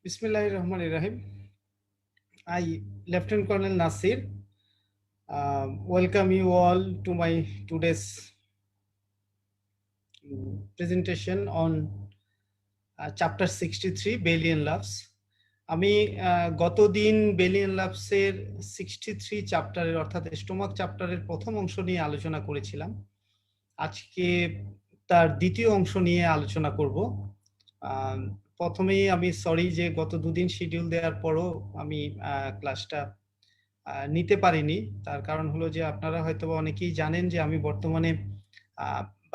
Bismillahirrahmanirrahim. I, Lieutenant Colonel Nasir, welcome you all to my today's presentation on chapter 63, Billion Loves. আমি গতদিন বেলিয়ান লাভসের 63 চ্যাপ্টারের অর্থাৎ stomach চ্যাপ্টারের প্রথম অংশ নিয়ে আলোচনা করেছিলাম। আজকে তার দ্বিতীয় অংশ নিয়ে আলোচনা করব। প্রথমেই আমি সরি যে গত দুদিন শিডিউল দেওয়ার পরও আমি ক্লাসটা নিতে পারিনি। তার কারণ হলো যে আপনারা হয়তো অনেকেই জানেন যে আমি বর্তমানে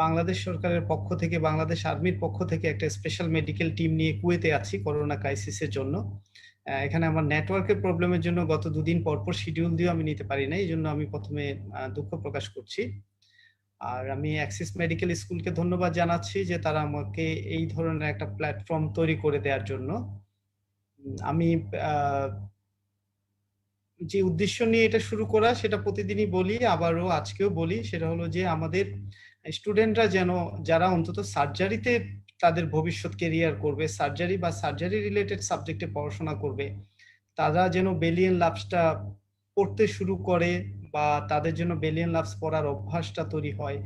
বাংলাদেশ সরকারের পক্ষ থেকে, বাংলাদেশ আর্মির পক্ষ থেকে একটা স্পেশাল মেডিকেল টিম নিয়ে কুয়েতে আছি করোনা ক্রাইসিসের জন্য। এখানে আমার নেটওয়ার্কের প্রবলেমের জন্য গত দুদিন পরপর শিডিউল দিয়েও আমি নিতে পারি না, এই জন্য আমি প্রথমে দুঃখ প্রকাশ করছি। আর আমি অ্যাক্সিস মেডিকেল স্কুলকে ধন্যবাদ জানাচ্ছি যে তারা আমাকে এই ধরনের একটা প্ল্যাটফর্ম তৈরি করে দেওয়ার জন্য। আমি যে উদ্দেশ্য নিয়ে এটা শুরু করা সেটা প্রতিদিনই বলি, আবারও আজকেও বলি, সেটা হলো যে আমাদের স্টুডেন্টরা যেন, যারা অন্তত সার্জারিতে তাদের ভবিষ্যৎ কেরিয়ার করবে, সার্জারি বা সার্জারি রিলেটেড সাবজেক্টে পড়াশোনা করবে, তারা যেন বেলিয়ান লাভসটা পড়তে শুরু করে বা তাদের জন্য বেলিয়ান লাভস পড়ার অভ্যাসটা তৈরি হয়।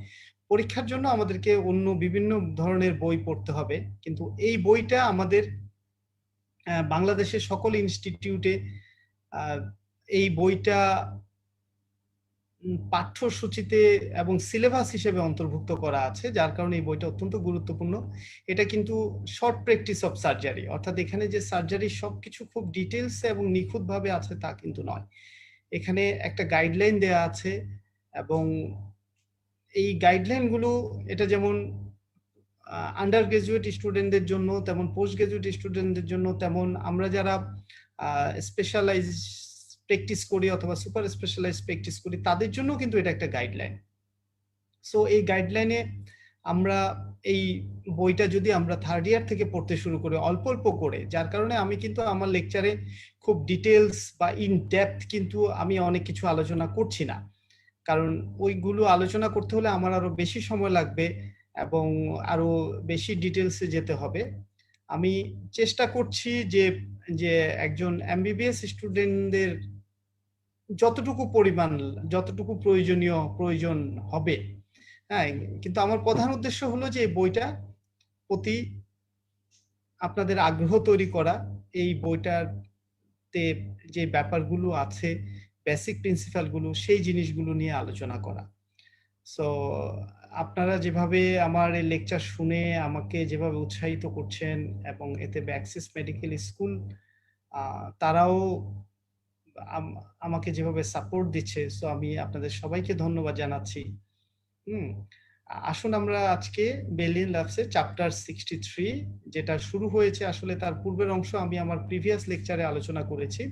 পরীক্ষার জন্য আমাদেরকে অন্য বিভিন্ন ধরনের বই পড়তে হবে, কিন্তু এই বইটা আমাদের বাংলাদেশের সকল ইনস্টিটিউটে এই বইটা পাঠ্যসূচিতে এবং সিলেবাস হিসেবে অন্তর্ভুক্ত করা আছে, যার কারণে এই বইটা অত্যন্ত গুরুত্বপূর্ণ। এটা কিন্তু শর্ট প্র্যাকটিস অফ সার্জারি, অর্থাৎ এখানে যে সার্জারি সবকিছু খুব ডিটেলস এবং নিখুঁতভাবে আছে তা কিন্তু নয়। এখানে একটা গাইডলাইন দেয়া আছে এবং এই গাইডলাইনগুলো এটা যেমন আন্ডার গ্রাজুয়েট স্টুডেন্টদের জন্য, তেমন পোস্ট গ্রাজুয়েট স্টুডেন্টদের জন্য, তেমন আমরা যারা স্পেশালাইজ প্র্যাকটিস করি অথবা সুপার স্পেশালাইজ প্র্যাকটিস করি তাদের জন্য কিন্তু এটা একটা গাইডলাইন। সো এই গাইডলাইনে আমরা এই বইটা যদি আমরা থার্ড ইয়ার থেকে পড়তে শুরু করি অল্প অল্প করে, যার কারণে আমি কিন্তু আমার লেকচারে খুব ডিটেলস বা ইন ডেপথ কিন্তু আমি অনেক কিছু আলোচনা করছি না, কারণ ওইগুলো আলোচনা করতে হলে আমার আরো বেশি সময় লাগবে এবং আরো বেশি ডিটেলসে যেতে হবে। আমি চেষ্টা করছি যে যে একজন এমবিবিএস স্টুডেন্টদের যতটুকু পরিমাণ, যতটুকু প্রয়োজন হবে, হ্যাঁ, কিন্তু আমার প্রধান উদ্দেশ্য হলো যে এই বইটা প্রতি আপনাদের আগ্রহ তৈরি করা, এই বইটাতে যে ব্যাপারগুলো আছে, বেসিক প্রিন্সিপালগুলো, সেই জিনিসগুলো নিয়ে আলোচনা করা। সো আপনারা যেভাবে আমার এই লেকচার শুনে আমাকে যেভাবে উৎসাহিত করছেন এবং এতে অ্যাক্সিস মেডিকেল স্কুল তারাও আমাকে যেভাবে সাপোর্ট দিচ্ছে, সো আমি আপনাদের সবাইকে ধন্যবাদ জানাচ্ছি। আসুন আমরা আজকে বেলিয়ান লাভসের চ্যাপ্টার 63, যেটা শুরু হয়েছে আসলে তার পূর্বের অংশ আমি আমার প্রিভিয়াস লেকচারে আলোচনা করেছি।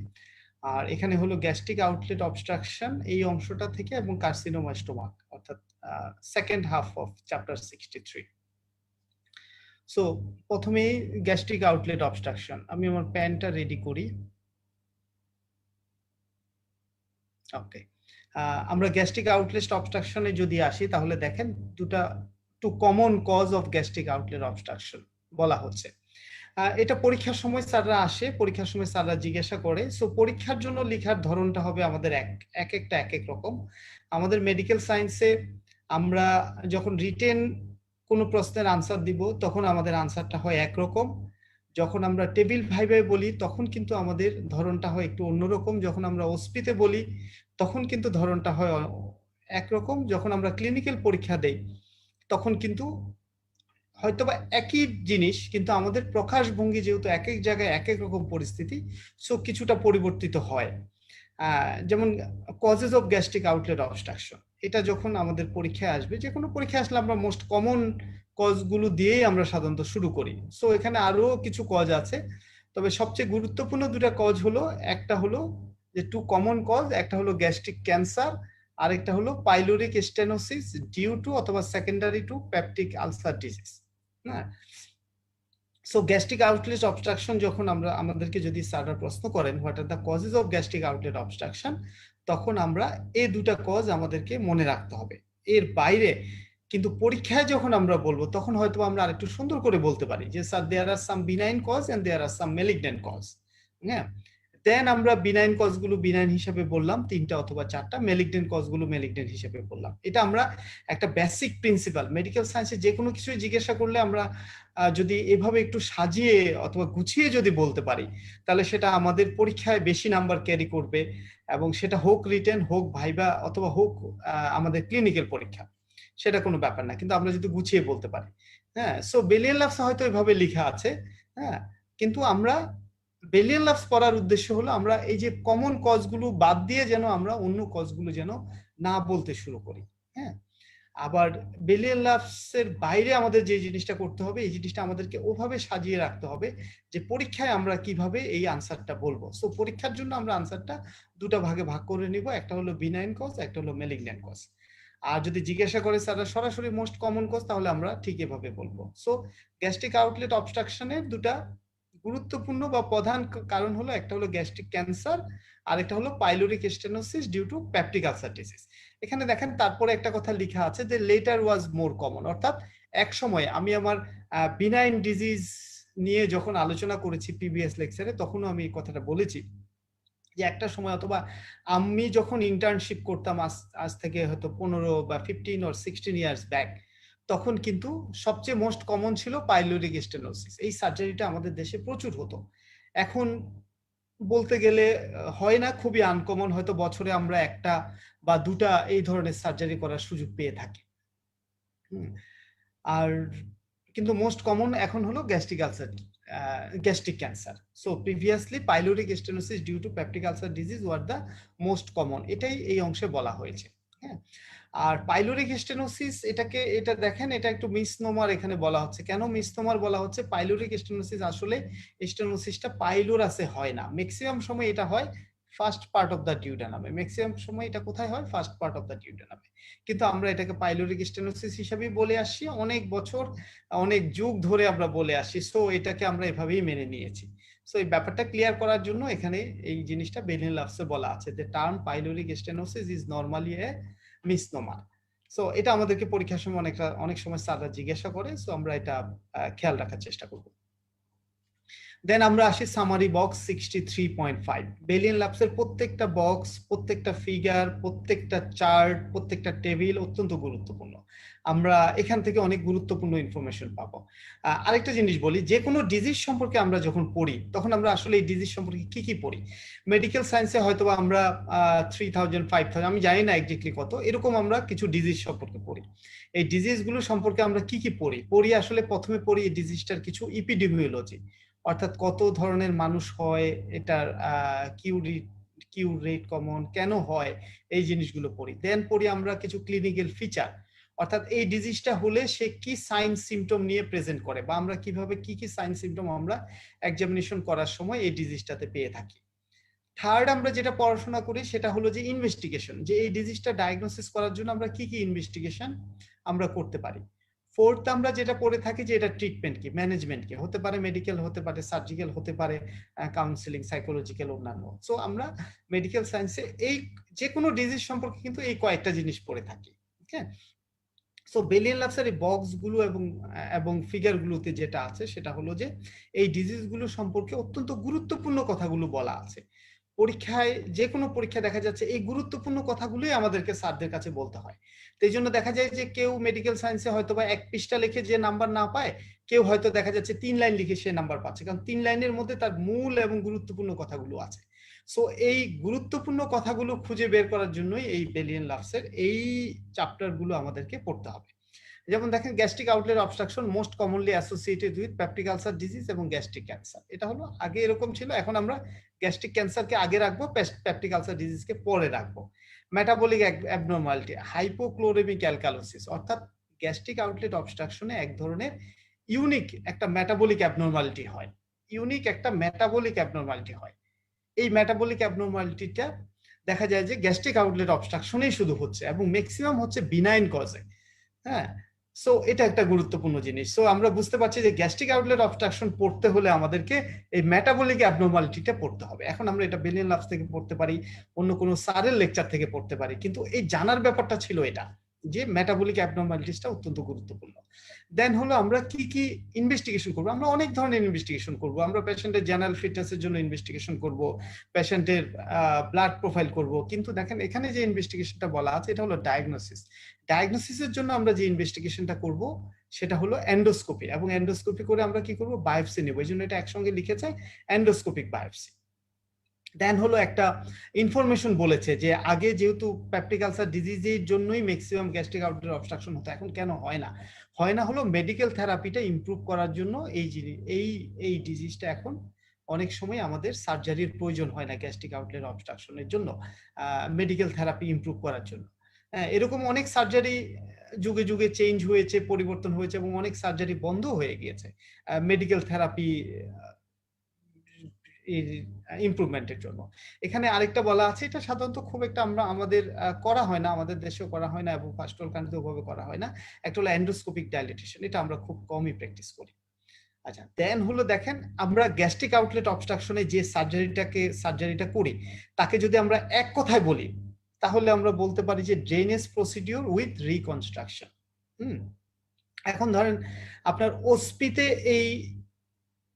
আর এখানে হলো গ্যাস্ট্রিক আউটলেট অবস্ট্রাকশন, এই অংশটা থেকে, এবং কার্সিনোমা স্টোমাক, অর্থাৎ second half of chapter 63। So প্রথমেই গ্যাস্ট্রিক আউটলেট অবস্ট্রাকশন। আমি আমার প্যানটা রেডি করি। ওকে, আমরা গ্যাস্ট্রিক আউটলেট অবস্ট্রাকশনে যদি আসি তাহলে দেখেন দুটা common cause of gastric outlet obstruction বলা হচ্ছে। এটা পরীক্ষার সময় স্যাররা আসে, পরীক্ষার সময় স্যাররা জিজ্ঞাসা করে। সো পরীক্ষার জন্য লেখার ধরনটা হবে আমাদের এক এক রকম। আমাদের মেডিকেল সায়েন্সে আমরা যখন রিটেন কোনো প্রশ্নের আনসার দিব তখন আমাদের আনসারটা হয় একরকম, যখন আমরা টেবিল ভাইভাই বলি তখন কিন্তু আমাদের ধরনটা হয় একটু অন্যরকম, যখন আমরা ওসপিতে বলি তখন কিন্তু ধরনটা হয় একরকম, যখন আমরা ক্লিনিক্যাল পরীক্ষা দেই তখন কিন্তু হয়তোবা একই জিনিস কিন্তু আমাদের প্রকাশভঙ্গি যেহেতু এক এক জায়গায় এক এক রকম পরিস্থিতি, সো কিছুটা পরিবর্তিত হয়। যেমন causes of gastric outlet obstruction, এটা যখন আমাদের পরীক্ষায় আসবে, যে কোনো পরীক্ষায় আসলে আমরা মোস্ট কমন কজগুলো দিয়েই আমরা সাধারণত শুরু করি। সো এখানে আরো কিছু কজ আছে, তবে সবচেয়ে গুরুত্বপূর্ণ দুটা কজ হলো, একটা হলো যে টু কমন কজ, একটা হলো গ্যাস্ট্রিক ক্যান্সার, আরেকটা হলো পাইলোরিক স্টেনোসিস ডিউ টু অথবা secondary to peptic ulcer disease. হ্যাঁ, সো গ্যাস্ট্রিক আউটলেট অবস্ট্রাকশন যখন আমরা, আমাদেরকে যদি স্যাররা প্রশ্ন করেন what are the causes of gastric outlet obstruction, তখন আমরা এই দুটা কজ আমাদেরকে মনে রাখতে হবে। এর বাইরে কিন্তু পরীক্ষায় যখন আমরা বলবো তখন হয়তো আমরা আরেকটু সুন্দর করে বলতে পারি যে sir there are some benign cause and there are some malignant cause. হ্যাঁ, দেন আমরা বিনাইন কজগুলো বিনাইন হিসেবে বললাম 3টা অথবা 4টা, মেলিগন্যান্ট কজগুলো মেলিগন্যান্ট হিসেবে বললাম। এটা আমরা একটা বেসিক প্রিন্সিপাল, মেডিকেল সায়েন্সে যে কোনো কিছু জিজ্ঞাসা করলে আমরা যদি এভাবে একটু সাজিয়ে অথবা গুছিয়ে যদি বলতে পারি তাহলে সেটা আমাদের পরীক্ষায় বেশি নাম্বার ক্যারি করবে, এবং সেটা হোক রিটেন, হোক ভাইবা, অথবা হোক আমাদের ক্লিনিক্যাল পরীক্ষা, সেটা কোনো ব্যাপার না, কিন্তু আমরা যদি গুছিয়ে বলতে পারি। হ্যাঁ, সো বেলিয়ান লাভস হয়তো এভাবে লেখা আছে। হ্যাঁ, কিন্তু আমরা বেলিয়ান লাভস পড়ার উদ্দেশ্য হলো আমরা এই যে কমন কজগুলো বাদ দিয়ে যেন আমরা অন্য কজগুলো যেন না বলতে শুরু করি। হ্যাঁ, আবার বেলিয়ান লাভসের বাইরে আমাদের যে জিনিসটা করতে হবে, এই জিনিসটা আমাদেরকে ওভাবে সাজিয়ে রাখতে হবে যে পরীক্ষায় আমরা কিভাবে এই আনসারটা বলবো। সো পরীক্ষার জন্য আমরা আনসারটা দুটা ভাগে ভাগ করে নিব, একটা হলো বিনাইন কজ, একটা হলো মেলিগন্যান্ট কজ। আর যদি জিজ্ঞাসা করে স্যার সরাসরি মোস্ট কমন কজ, তাহলে আমরা ঠিক এভাবে বলবো। সো গ্যাস্ট্রিক আউটলেট অবস্ট্রাকশনের দুটা গুরুত্বপূর্ণ বা প্রধান কারণ হলো, একটা হলো গ্যাস্ট্রিক ক্যান্সার, আর একটা হলো pyloric stenosis due to peptic ulcer disease. এখানে দেখেন তারপরে একটা কথা লেখা আছে যে লেটার ওয়াজ মোর কমন, অর্থাৎ এক সময় আমি আমার বিনাইন ডিজিজ নিয়ে যখন আলোচনা করেছি প্রিভিয়াস লেকচারে, তখনও আমি এই কথাটা বলেছি যে একটা সময়, অথবা আমি যখন ইন্টার্নশিপ করতাম আজ থেকে হয়তো 15 বা 15 or 16 ইয়ার্স ব্যাক, তখন কিন্তু সবচেয়ে মোস্ট কমন ছিল পাইলোরিক স্টেনোসিস। এই সার্জারিটা আমাদের দেশে প্রচুর হতো। এখন বলতে গেলে হয় না, খুবই আনকমন, হয়তো বছরে আমরা একটা বা দুটা এই ধরনের সার্জারি করার সুযোগ পেয়ে থাকি। আর কিন্তু মোস্ট কমন এখন হলো gastric ulcer, gastric cancer. So previously pyloric stenosis due to peptic ulcer disease were the most common, এটাই এই অংশে বলা হয়েছে। হ্যাঁ, আর পাইলোরিক স্টেনোসিস এটা দেখেন, এটা একটু মিসনোমার এখানে বলা হচ্ছে। কেন মিসনোমার বলা হচ্ছে? পাইলোরিক স্টেনোসিস আসলে স্টেনোসিসটা পাইলোরাসে হয় না, ম্যাক্সিমাম সময় এটা হয় ফার্স্ট পার্ট অফ দ্য ডিউডেনামে। ম্যাক্সিমাম সময় এটা কোথায় হয়? ফার্স্ট পার্ট অফ দ্য ডিউডেনামে। কিন্তু আমরা এটাকে পাইলোরিক স্টেনোসিস হিসেবেই বলে আসছি অনেক বছর, অনেক যুগ ধরে আমরা বলে আসছি। সো এটাকে আমরা এভাবেই মেনে নিয়েছি। সো এই ব্যাপারটা ক্লিয়ার করার জন্য এখানে এই জিনিসটা বেলিয়ান লাভসে বলা আছে, যে term pyloric stenosis is normally A misnomer. So এটা আমাদেরকে পরীক্ষার সময় অনেক সময় স্যাররা জিজ্ঞাসা করে। সো আমরা এটা খেয়াল রাখার চেষ্টা করব। দেন আমরা আসি সামারি বক্স 63.5। বেলিয়ান লাভসের প্রত্যেকটা বক্স, প্রত্যেকটা ফিগার, প্রত্যেকটা চার্ট, প্রত্যেকটা টেবিল অত্যন্ত গুরুত্বপূর্ণ। আমরা এখান থেকে অনেক গুরুত্বপূর্ণ ইনফরমেশন পাবো। আরেকটা জিনিস বলি, যে কোনো ডিজিজ সম্পর্কে আমরা যখন পড়ি তখন আমরা আসলে এই ডিজিজ সম্পর্কে কি কি পড়ি। মেডিকেল সায়েন্সে হয়তো আমরা 3000 5000, আমি জানি না এক্স্যাক্টলি কত, এরকম আমরা কিছু ডিজিজ সম্পর্কে পড়ি। এই ডিজিজগুলো সম্পর্কে আমরা কি কি পড়ি আসলে প্রথমে পড়ি এই ডিজিজটার কিছু ইপিডেমিওলজি, অর্থাৎ কত ধরনের মানুষ হয়, এটার কিউ রেট কমন কেন হয়, এই জিনিসগুলো পড়ি। দেন পড়ি আমরা কিছু ক্লিনিক্যাল ফিচার, অর্থাৎ এই ডিজিজটা হলে সে কি সাইন সিমটম নিয়ে প্রেজেন্ট করে, বা আমরা কিভাবে কি কি সাইন সিমটম আমরা এক্সামিনেশন করার সময় এই ডিজিজটাতে পেয়ে থাকি। থার্ড আমরা যেটা পড়াশোনা করি সেটা হলো যে ইনভেস্টিগেশন, যে এই ডিজিজটা ডায়াগনোসিস করার জন্য আমরা কি কি ইনভেস্টিগেশন আমরা করতে পারি। ফোর্থ আমরা যেটা পড়ে থাকি যে এটা ট্রিটমেন্ট কি, ম্যানেজমেন্ট কি, হতে পারে মেডিকেল, হতে পারে সার্জিক্যাল, হতে পারে কাউন্সিলিং, সাইকোলজিক্যাল, অন্যান্য। সো আমরা মেডিকেল সায়েন্সে এই যে কোনো ডিজিজ সম্পর্কে কিন্তু এই কয়েকটা জিনিস পড়ে থাকি। ওকে, সো বেলিয়ান লাভসের এই বক্সগুলো এবং ফিগারগুলোতে যেটা আছে সেটা হলো যে এই ডিজিজগুলো সম্পর্কে অত্যন্ত গুরুত্বপূর্ণ কথাগুলো বলা আছে। পরীক্ষায়, যে কোনো পরীক্ষা দেখা যাচ্ছে এই গুরুত্বপূর্ণ কথাগুলোই আমাদেরকে স্যারদের কাছে বলতে হয়। তো এই জন্য দেখা যায় যে কেউ মেডিকেল সায়েন্সে হয়তো বা 1 পৃষ্ঠা লিখে যে নাম্বার না পায়, কেউ হয়তো দেখা যাচ্ছে 3 লাইন লিখে সে নাম্বার পাচ্ছে, কারণ 3 লাইনের মধ্যে তার মূল এবং গুরুত্বপূর্ণ কথাগুলো আছে। সো এই গুরুত্বপূর্ণ কথাগুলো খুঁজে বের করার জন্যই এই বেলিয়ান লাভসের এই চ্যাপ্টারগুলো আমাদেরকে পড়তে হবে। যেমন দেখেন, gastric outlet obstruction most commonly associated with peptic ulcer disease এবং গ্যাস্ট্রিক ক্যান্সার। এটা হলো আগে এরকম ছিল, এখন আমরা গ্যাস্ট্রিক ক্যান্সারকে আগে রাখবো, পেপটিক আলসার ডিজিজকে পরে রাখবো। মেটাবলিক অ্যাবনরমালিটি, হাইপোক্লোরেমিক অ্যালকালোসিস, অর্থাৎ গ্যাস্ট্রিক আউটলেট অবস্ট্রাকশনে এক ধরনের ইউনিক একটা মেটাবলিক অ্যাবনরমালিটি হয়, ইউনিক একটা মেটাবলিক অ্যাবনরমালিটি হয়। এই মেটাবলিক অ্যাবনরমালিটিটা দেখা যায় যে গ্যাস্ট্রিক আউটলেট অবস্ট্রাকশনেই শুধু হচ্ছে, এবং ম্যাক্সিমাম হচ্ছে বিনাইন কজে। হ্যাঁ, সো এটা একটা গুরুত্বপূর্ণ জিনিস। সো আমরা বুঝতে পারছি যে গ্যাস্ট্রিক আউটলেট অবস্ট্রাকশন পড়তে হলে আমাদেরকে এই মেটাবলিক অ্যাবনরমালিটিটা পড়তে হবে। এখন আমরা এটা বেলিয়ান লাভস থেকে পড়তে পারি, অন্য কোনো স্যারের লেকচার থেকে পড়তে পারি, কিন্তু এই জানার ব্যাপারটা ছিল এটা। যে মেটাবলিক অ্যাবনরমালিটিসটা অত্যন্ত গুরুত্বপূর্ণ। দেন হলো আমরা কি কি ইনভেস্টিগেশন করব, আমরা অনেক ধরনের ইনভেস্টিগেশন করব। আমরা পেশেন্টের জেনারেল ফিটনেসের জন্য ইনভেস্টিগেশন করব, পেশেন্টের ব্লাড প্রোফাইল করব, কিন্তু দেখেন এখানে যে ইনভেস্টিগেশনটা বলা আছে এটা হলো ডায়াগনোসিস। ডায়াগনোসিসের জন্য আমরা যে ইনভেস্টিগেশনটা করব সেটা হলো এন্ডোস্কোপি, এবং এন্ডোস্কোপি করে আমরা কি করব, বায়োপসি নেব। এই জন্য এটা একসঙ্গে লিখেছে এন্ডোস্কোপিক বায়োপসি। দেন হলো একটা ইনফরমেশন বলেছে যে আগে যেহেতু পেপটিক আলসার ডিজিজের জন্যই ম্যাক্সিমাম গ্যাস্ট্রিক আউটলেট অবস্ট্রাকশন হতো, এখন কেন হয় না? হয় না হলো মেডিকেল থেরাপিটা ইমপ্রুভ করার জন্য এই ডিজিজটা এখন অনেক সময় আমাদের সার্জারির প্রয়োজন হয় না গ্যাস্ট্রিক আউটলেট অবস্ট্রাকশনের জন্য, মেডিকেল থেরাপি ইমপ্রুভ করার জন্য। এরকম অনেক সার্জারি যুগে যুগে চেঞ্জ হয়েছে, পরিবর্তন হয়েছে, এবং অনেক সার্জারি বন্ধ হয়ে গিয়েছে মেডিকেল থেরাপি ইমপ্রুভমেন্টের জন্য। এখানে আরেকটা বলা আছে, এটা সাধারণত খুব একটা আমরা আমাদের করা হয় না, আমাদের দেশেও করা হয় না এবং ফার্স্ট ওয়ার্ল্ড কান্ট্রিতে ওভাবে করা হয় না। একটা হলো এন্ডোস্কোপিক ডাইলেটেশন, এটা আমরা খুব কমই প্র্যাকটিস করি। আচ্ছা, দেন হলো দেখেন আমরা গ্যাস্ট্রিক আউটলেট অবস্ট্রাকশনে যে সার্জারিটা করি তাকে যদি আমরা এক কথায় বলি তাহলে আমরা বলতে পারি যে ড্রেনেজ প্রসিডিউর উইথ রিকনস্ট্রাকশন। এখন ধরেন আপনার ওসপিতে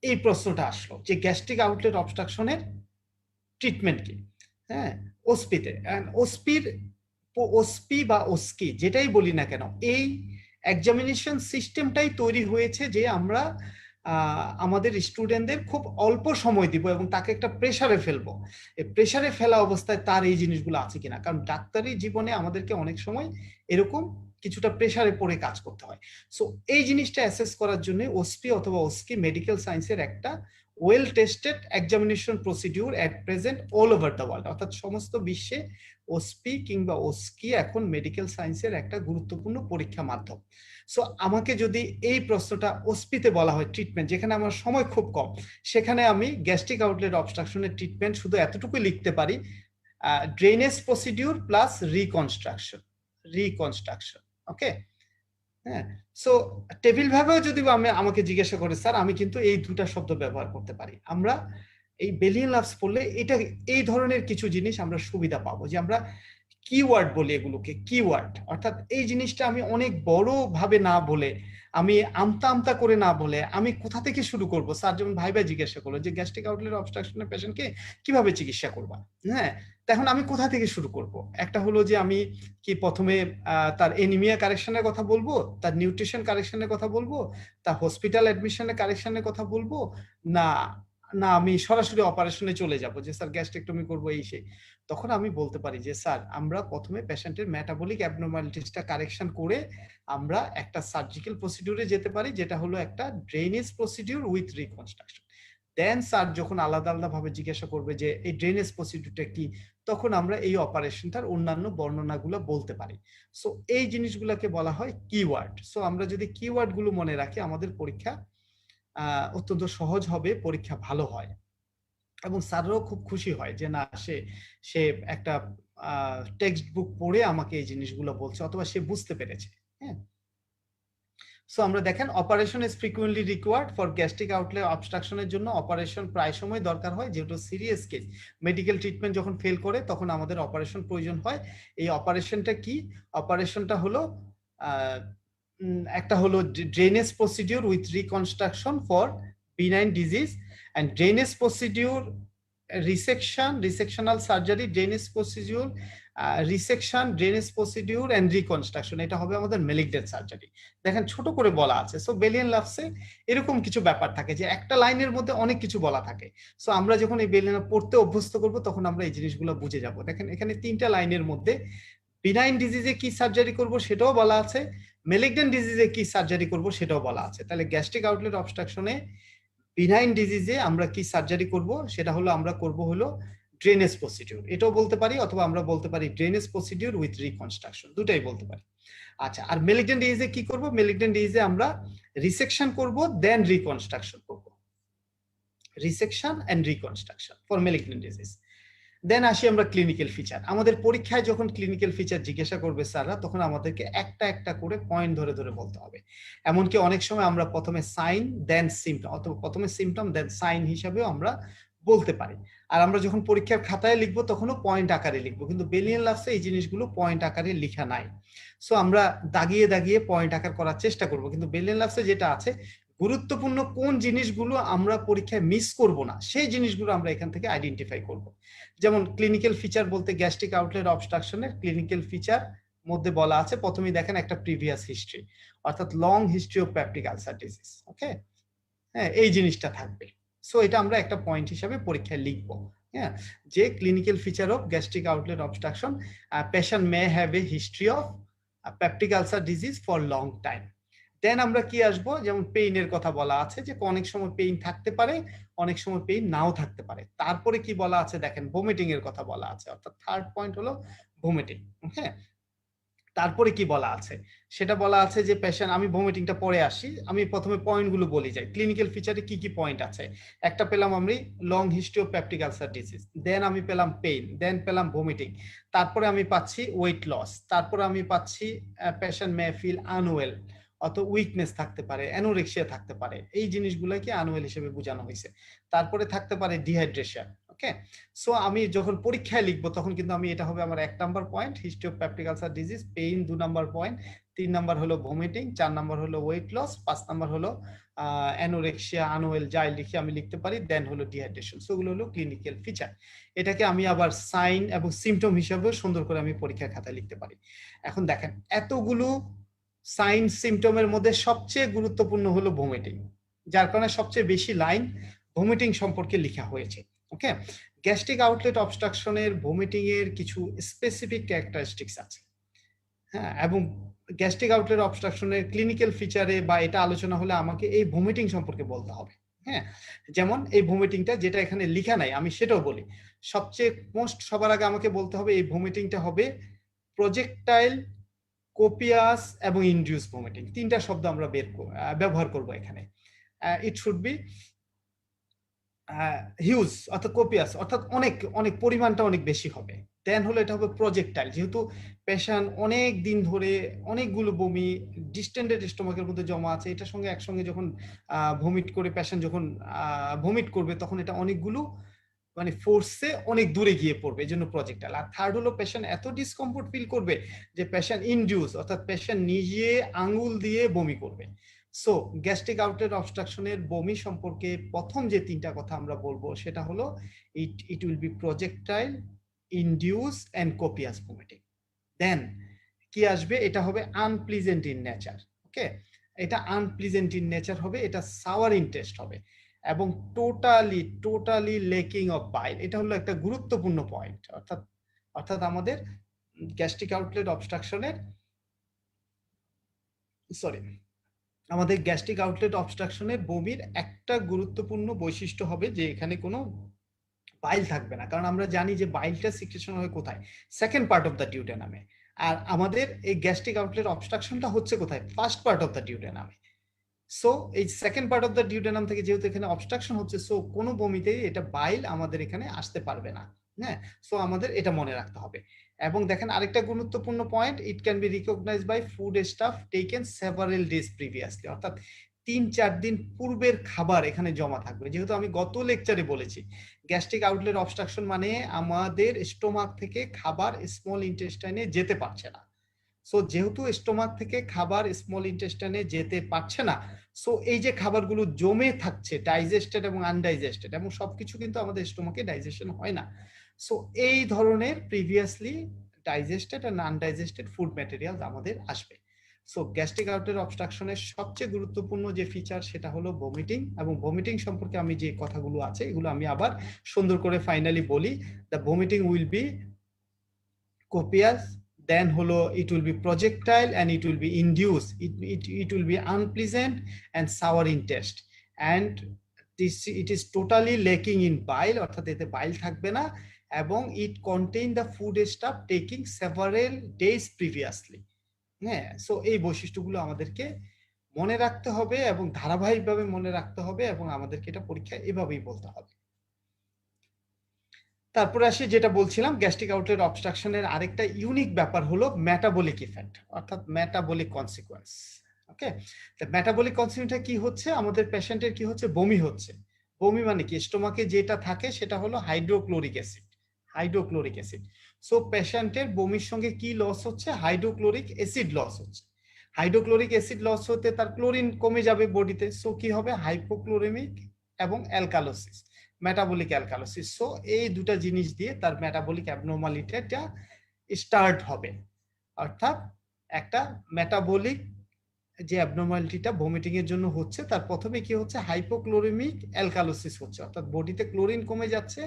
এই প্রশ্নটা আসলো যে গ্যাস্ট্রিক আউটলেট অবস্ট্রাকশনের ট্রিটমেন্ট কি। হ্যাঁ, ওসপিতে ওসপি বা ওসকি যেটাই বলি না কেন, এই এক্সামিনেশন সিস্টেমটাই তৈরি হয়েছে যে আমরা আমাদের স্টুডেন্টদের খুব অল্প সময় দিব এবং তাকে একটা প্রেসারে ফেলবো। এই প্রেসারে ফেলা অবস্থায় তার এই জিনিসগুলো আছে কিনা, কারণ ডাক্তারি জীবনে আমাদেরকে অনেক সময় এরকম কিছুটা প্রেসারে পড়ে কাজ করতে হয়। সো এই জিনিসটা অ্যাসেস করার জন্য ওসপি অথবা ওসকি মেডিকেল সায়েন্সের একটা well tested examination procedure at present all over the world, অর্থাৎ সমস্ত বিশ্বে ওসপি কিংবা ওসকি এখন মেডিকেল সায়েন্সের একটা গুরুত্বপূর্ণ পরীক্ষা মাধ্যম। সো আমাকে যদি এই প্রশ্নটা ওসপিতে বলা হয় ট্রিটমেন্ট, যেখানে আমার সময় খুব কম, সেখানে আমি গ্যাস্ট্রিক আউটলেট অবস্ট্রাকশনের ট্রিটমেন্ট শুধু এতটুকুই লিখতে পারি, ড্রেনেজ প্রসিডিউর প্লাস রিকনস্ট্রাকশন। ওকে, হ্যাঁ। সো টেবিল ভাবেও যদি আমাকে জিজ্ঞাসা করে স্যার, আমি কিন্তু এই দুটা শব্দ ব্যবহার করতে পারি। আমরা এই বেলিয়ান লাভস পড়লে এটা এই ধরনের কিছু জিনিস আমরা সুবিধা পাবো, যে আমরা কিওয়ার্ড বলি এগুলোকে, কিওয়ার্ড, অর্থাৎ এই জিনিসটা আমি অনেক বড় ভাবে না বলে, আমি আমতা আমতা করে না বলে আমি কোথা থেকে শুরু করব। স্যার যেমন ভাই জিজ্ঞাসা করলো যে গ্যাস্ট্রিক আউটলেট অবস্ট্রাকশনের পেশেন্টকে কিভাবে চিকিৎসা করবা, হ্যাঁ, তখন আমি কোথা থেকে শুরু করব? একটা হলো যে আমি কি প্রথমে তার এনিমিয়া কারেকশনের কথা বলবো, তার নিউট্রিশন কারেকশনের কথা বলবো, তার হসপিটাল অ্যাডমিশনের কারেকশনের কথা বলবো, না না আমি সরাসরি অপারেশনে চলে যাব যে স্যার গ্যাস্ট্রেক্টমি করবো এই সেই। তখন আমি বলতে পারি যে স্যার আমরা প্রথমে পেশেন্টের মেটাবলিক অ্যাবনরমালিটিসটা কারেকশন করে আমরা একটা সার্জিক্যাল প্রসিডিউরে যেতে পারি, যেটা হলো একটা drainage procedure with reconstruction. Then sir যখন আলাদা আলাদা ভাবে জিজ্ঞাসা করবে যে এই ড্রেনেজ প্রসিডিউরটা কি, তখন আমরা এই অপারেশনটার অন্যান্য বর্ণনাগুলো বলতে পারি। সো এই জিনিসগুলোকে বলা হয় কিওয়ার্ড। সো আমরা যদি কিওয়ার্ড গুলো মনে রাখি, আমাদের পরীক্ষা অত্যন্ত সহজ হবে, পরীক্ষা ভালো হয় এবং স্যাররাও খুব খুশি হয় যে না সে একটা টেক্সট বুক পড়ে আমাকে এই জিনিসগুলো বলছে অথবা সে বুঝতে পেরেছে। হ্যাঁ, সো আমরা দেখেন operation is frequently required for gastric outlet অবস্ট্রাকশনের জন্য অপারেশন প্রায় সময় দরকার হয়, যেহেতু সিরিয়াস কেস, মেডিকেল ট্রিটমেন্ট যখন ফেল করে তখন আমাদের অপারেশন প্রয়োজন হয়। এই অপারেশনটা কি? অপারেশনটা হলো একটা হলো drainage procedure with reconstruction for benign disease and drainage procedure resectional surgery, drainage procedure resection, drainage procedure and reconstruction, এটা হবে আমাদের মেলিগন্যান্ট সার্জারি। দেখেন ছোট করে বলা আছে। সো বেলিয়ান লাভসে এরকম কিছু ব্যাপার থাকে যে একটা লাইনের মধ্যে অনেক কিছু বলা থাকে। সো আমরা যখন এই বেলিয়ান পড়তে অভ্যস্ত করব তখন আমরা এই জিনিসগুলো বুঝে যাব। দেখেন এখানে তিনটা লাইনের মধ্যে বিনাইন ডিজিজে কি সার্জারি করব সেটাও বলা আছে, মেলিগন্যান্ট ডিজিজে কি সার্জারি করব সেটাও বলা আছে। তাহলে গ্যাস্ট্রিক আউটলেট অবস্ট্রাকশনে বিনাইন ডিজিজে আমরা কি সার্জারি করব, সেটা হলো আমরা করব হলো ড্রেনেজ প্রসিডিউর, এটাও বলতে পারি, অথবা আমরা বলতে পারি ড্রেনেজ প্রসিডিউর উইথ রিকনস্ট্রাকশন, দুটাই বলতে পারি। আচ্ছা, আর মেলিগন্যান্ট ডিজিজে কি করব? মেলিগন্যান্ট ডিজিজে আমরা রিসেকশন করব দেন রিকনস্ট্রাকশন করব, resection and reconstruction for malignant disease. Then আসি আমরা ক্লিনিক্যাল ফিচার। আমাদের পরীক্ষায় যখন ক্লিনিক্যাল ফিচার জিজ্ঞাসা করবে স্যাররা, তখন আমাদেরকে একটা একটা করে পয়েন্ট ধরে ধরে বলতে হবে। এমনকি অনেক সময় আমরা প্রথমে সাইন দেন সিমটম, অথবা প্রথমে সিমটম দেন সাইন হিসাবেও আমরা বলতে পারি। আর আমরা যখন পরীক্ষার খাতায় লিখবো তখনও পয়েন্ট আকারে লিখবো, কিন্তু বেলিয়ান লাভসে এই জিনিসগুলো পয়েন্ট আকারে লেখা নাই। সো আমরা দাগিয়ে দাগিয়ে পয়েন্ট আকার করার চেষ্টা করব, কিন্তু বেলিয়ান লাভসে যেটা আছে গুরুত্বপূর্ণ কোন জিনিসগুলো আমরা পরীক্ষায় মিস করব না সেই জিনিসগুলো আমরা এখান থেকে আইডেন্টিফাই করব। যেমন ক্লিনিক্যাল ফিচার বলতে গ্যাস্ট্রিক আউটলেট অবস্ট্রাকশনের ক্লিনিক্যাল ফিচার মধ্যে বলা আছে, প্রথমেই দেখেন একটা প্রিভিয়াস হিস্ট্রি, অর্থাৎ long history of peptic ulcer disease. Okay, হ্যাঁ, এই জিনিসটা থাকবে। সো এটা আমরা একটা পয়েন্ট হিসাবে পরীক্ষায় লিখব, হ্যাঁ, যে clinical feature of gastric outlet obstruction, patient may have a history of peptic ulcer disease for long time. Then আমরা কি আসবো, যেমন পেইনের কথা বলা আছে যে অনেক সময় পেইন থাকতে পারে, অনেক সময় পেইন নাও থাকতে পারে। তারপরে কি বলা আছে দেখেন, ভমিটিং এর কথা বলা আছে, অর্থাৎ থার্ড পয়েন্ট হলো ভমিটিং। হ্যাঁ, তারপরে কি বলা আছে সেটা বলা আছে যে পেশেন্ট, আমি ভমিটিংটা পরে আসি, আমি প্রথমে পয়েন্টগুলো বলি যাই। ক্লিনিক্যাল ফিচারে কি কি পয়েন্ট আছে, একটা পেলাম আমি long history of peptic ulcer disease, then আমি পেলাম পেইন, দেন পেলাম ভমিটিং, তারপরে আমি পাচ্ছি ওয়েট লস, তারপরে আমি পাচ্ছি পেশেন্ট মে ফিল আনওয়েল, অত উইকনেস থাকতে পারে, অ্যানোরেক্সিয়া থাকতে পারে, এই জিনিসগুলোকে আনওয়েল হিসেবে বোঝানো হয়েছে। তারপরে থাকতে পারে ডিহাইড্রেশন। ওকে, সো আমি যখন পরীক্ষায় লিখবো তখন কিন্তু আমি, এটা হবে আমার 1 number point history of peptic ulcer disease, pain 2 number point, 3 number হলো ভমিটিং, 4 নাম্বার হলো ওয়েট লস, 5 নাম্বার হলো অ্যানোরেক্সিয়া, আনওয়েল, যাই লিখে আমি লিখতে পারি, দেন হলো ডিহাইড্রেশন। সো ওগুলো হলো ক্লিনিক্যাল ফিচার। এটাকে আমি আবার সাইন এবং সিম্পটম হিসেবে সুন্দর করে আমি পরীক্ষার খাতায় লিখতে পারি। এখন দেখেন, এতগুলো সাইন সিম্পটমের মধ্যে সবচেয়ে গুরুত্বপূর্ণ হলো ভমিটিং, যার কারণে সবচেয়ে বেশি লাইন ভমিটিং সম্পর্কে লেখা হয়েছে। ওকে, গ্যাস্ট্রিক আউটলেট অবস্ট্রাকশনের ভমিটিং এর কিছু স্পেসিফিক ক্যারেক্টারিস্টিক্স আছে, হ্যাঁ, এবং গ্যাস্ট্রিক আউটলেট অবস্ট্রাকশনের ক্লিনিক্যাল ফিচারে বা এটা আলোচনা হলে আমাকে এই ভমিটিং সম্পর্কে বলতে হবে। হ্যাঁ, যেমন এই ভমিটিংটা যেটা এখানে লেখা নাই আমি সেটাও বলি। সবচেয়ে মোস্ট সবার আগে আমাকে বলতে হবে এই ভমিটিংটা হবে প্রজেক্টাইল, কোপিয়াস এবং ইনডিউস ভমিটিং, তিনটা শব্দ আমরা ব্যবহার করব এখানে। ইট শুড বি হিউজ, অর্থাৎ কোপিয়াস, অর্থাৎ অনেক অনেক পরিমাণটা অনেক বেশি হবে। দেন হলো এটা হবে প্রজেক্টাইল, যেহেতু পেশেন্ট অনেক দিন ধরে অনেকগুলো বমি ডিস্টেন্ডেড স্টোমাকের মধ্যে জমা আছে, এটার সঙ্গে একসঙ্গে যখন ভমিট করে পেশেন্ট যখন ভমিট করবে তখন এটা অনেকগুলো মানে ফোর্সে অনেক দূরে গিয়ে পড়বে, এই জন্য প্রজেক্টাইল। আর থার্ড হলো পেশেন্ট এত ডিসকমফোর্ট ফিল করবে যে পেশেন্ট ইনডিউস, অর্থাৎ পেশেন্ট নিজে আঙ্গুল দিয়ে বমি করবে। সো গ্যাস্ট্রিক আউটলেট অবস্ট্রাকশনের বমি সম্পর্কে প্রথম যে তিনটা কথা আমরা বলবো সেটা হলো it will be projectile, induce and copious vomiting. Then কি আসবে, এটা হবে আনপ্লিজেন্ট ইন নেচার। ওকে, এটা আনপ্লিজেন্ট ইন নেচার হবে, এটা সাওয়ার ইন টেস্ট হবে, এবং টোটালি লেকিং অফ বাইল। এটা হলো একটা গুরুত্বপূর্ণ পয়েন্ট, অর্থাৎ অর্থাৎ আমাদের গ্যাস্ট্রিক আউটলেট অবস্ট্রাকশনের আমাদের গ্যাস্ট্রিক আউটলেট অবস্ট্রাকশনের বমির একটা গুরুত্বপূর্ণ বৈশিষ্ট্য হবে যে এখানে কোনো বাইল থাকবে না, কারণ আমরা জানি যে বাইলটা সিক্রেশন হয় কোথায়, সেকেন্ড পার্ট অফ দ্য ডিউডেনামে, আর আমাদের এই গ্যাস্ট্রিক আউটলেট অবস্ট্রাকশনটা হচ্ছে কোথায়, ফার্স্ট পার্ট অফ দ্য ডিউডেনামে। সো এই second part of the duodenum থেকে যেহেতু এখানে অবস্ট্রাকশন হচ্ছে, সো কোনো বমিতেই এটা বাইল আমাদের এখানে আসতে পারবে না। হ্যাঁ, সো আমাদের এটা মনে রাখতে হবে। এবং দেখেন আরেকটা গুরুত্বপূর্ণ point, it can be recognized by food stuff taken several days previously, অর্থাৎ 3-4 দিন পূর্বের খাবার এখানে জমা থাকবে। যেহেতু আমি গত লেকচারে বলেছি গ্যাস্ট্রিক আউটলেট অবস্ট্রাকশন মানে আমাদের স্টোমাক থেকে খাবার স্মল ইন্টেস্টাইনে যেতে পারছে না। সো যেহেতু স্টোমাক থেকে খাবার স্মল ইন্টেস্টাইনে যেতে পারছে না, সো এই যে খাবারগুলো জমে থাকছে ডাইজেস্টেড এবং আনডাইজেস্টেড, এবং সবকিছু কিন্তু আমাদের স্টোমাকে ডাইজেশন হয় না। সো এই ধরনের previously digested and undigested food material আমাদের আসবে। সো গ্যাস্ট্রিক আউটলেট অবস্ট্রাকশনের সবচেয়ে গুরুত্বপূর্ণ যে ফিচার সেটা হলো ভমিটিং, এবং ভমিটিং সম্পর্কে আমি যে কথাগুলো আছে এগুলো আমি আবার সুন্দর করে ফাইনালি বলি। The vomiting will be copious, then holo it will be projectile and it will be induced, it will be unpleasant and sour in taste, and it is totally lacking in bile, অর্থাৎ এতে বাইল থাকবে না, এবং it contain the food stuff taking several days previously। হ্যাঁ, so এই বৈশিষ্ট্যগুলো আমাদেরকে মনে রাখতে হবে এবং ধারাবাহিকভাবে মনে রাখতে হবে, এবং আমাদেরকে এটা পরীক্ষায় এভাবেই বলতে হবে। তারপরে আসি যেটা বলছিলাম, গ্যাস্ট্রিক আউটলেট অবস্ট্রাকশনের আরেকটা ইউনিক ব্যাপার হলো মেটাবলিক ইফেক্ট, অর্থাৎ মেটাবলিক কনসিকোয়েন্স। ওকে, তো মেটাবলিক কনসিকোয়েন্সটা কি হচ্ছে, আমাদের পেশেন্টের কি হচ্ছে, বমি হচ্ছে। বমি মানে কি, স্টোমাকে যেটা থাকে সেটা হলো hydrochloric acid, hydrochloric acid. So পেশেন্টের বমির সঙ্গে কি লস হচ্ছে, হাইড্রোক্লোরিক অ্যাসিড লস হচ্ছে। হাইড্রোক্লোরিক অ্যাসিড লস হতে তার ক্লোরিন কমে যাবে বডিতে, সো কি হবে, হাইপোক্লোরেমিক এবং অ্যালকালোসিস, মেটাবলিক অ্যালকালোসিস। সো এই দুটা জিনিস দিয়ে তার মেটাবলিক অ্যাবনর্মালিটিটা স্টার্ট হবে। অর্থাৎ একটা মেটাবলিক যে অ্যাবনর্মালিটিটা ভমিটিং এর জন্য হচ্ছে, তার প্রথমে কি হচ্ছে, হাইপোক্লোরেমিক অ্যালকালোসিস হচ্ছে, অর্থাৎ বডিতে ক্লোরিন কমে যাচ্ছে,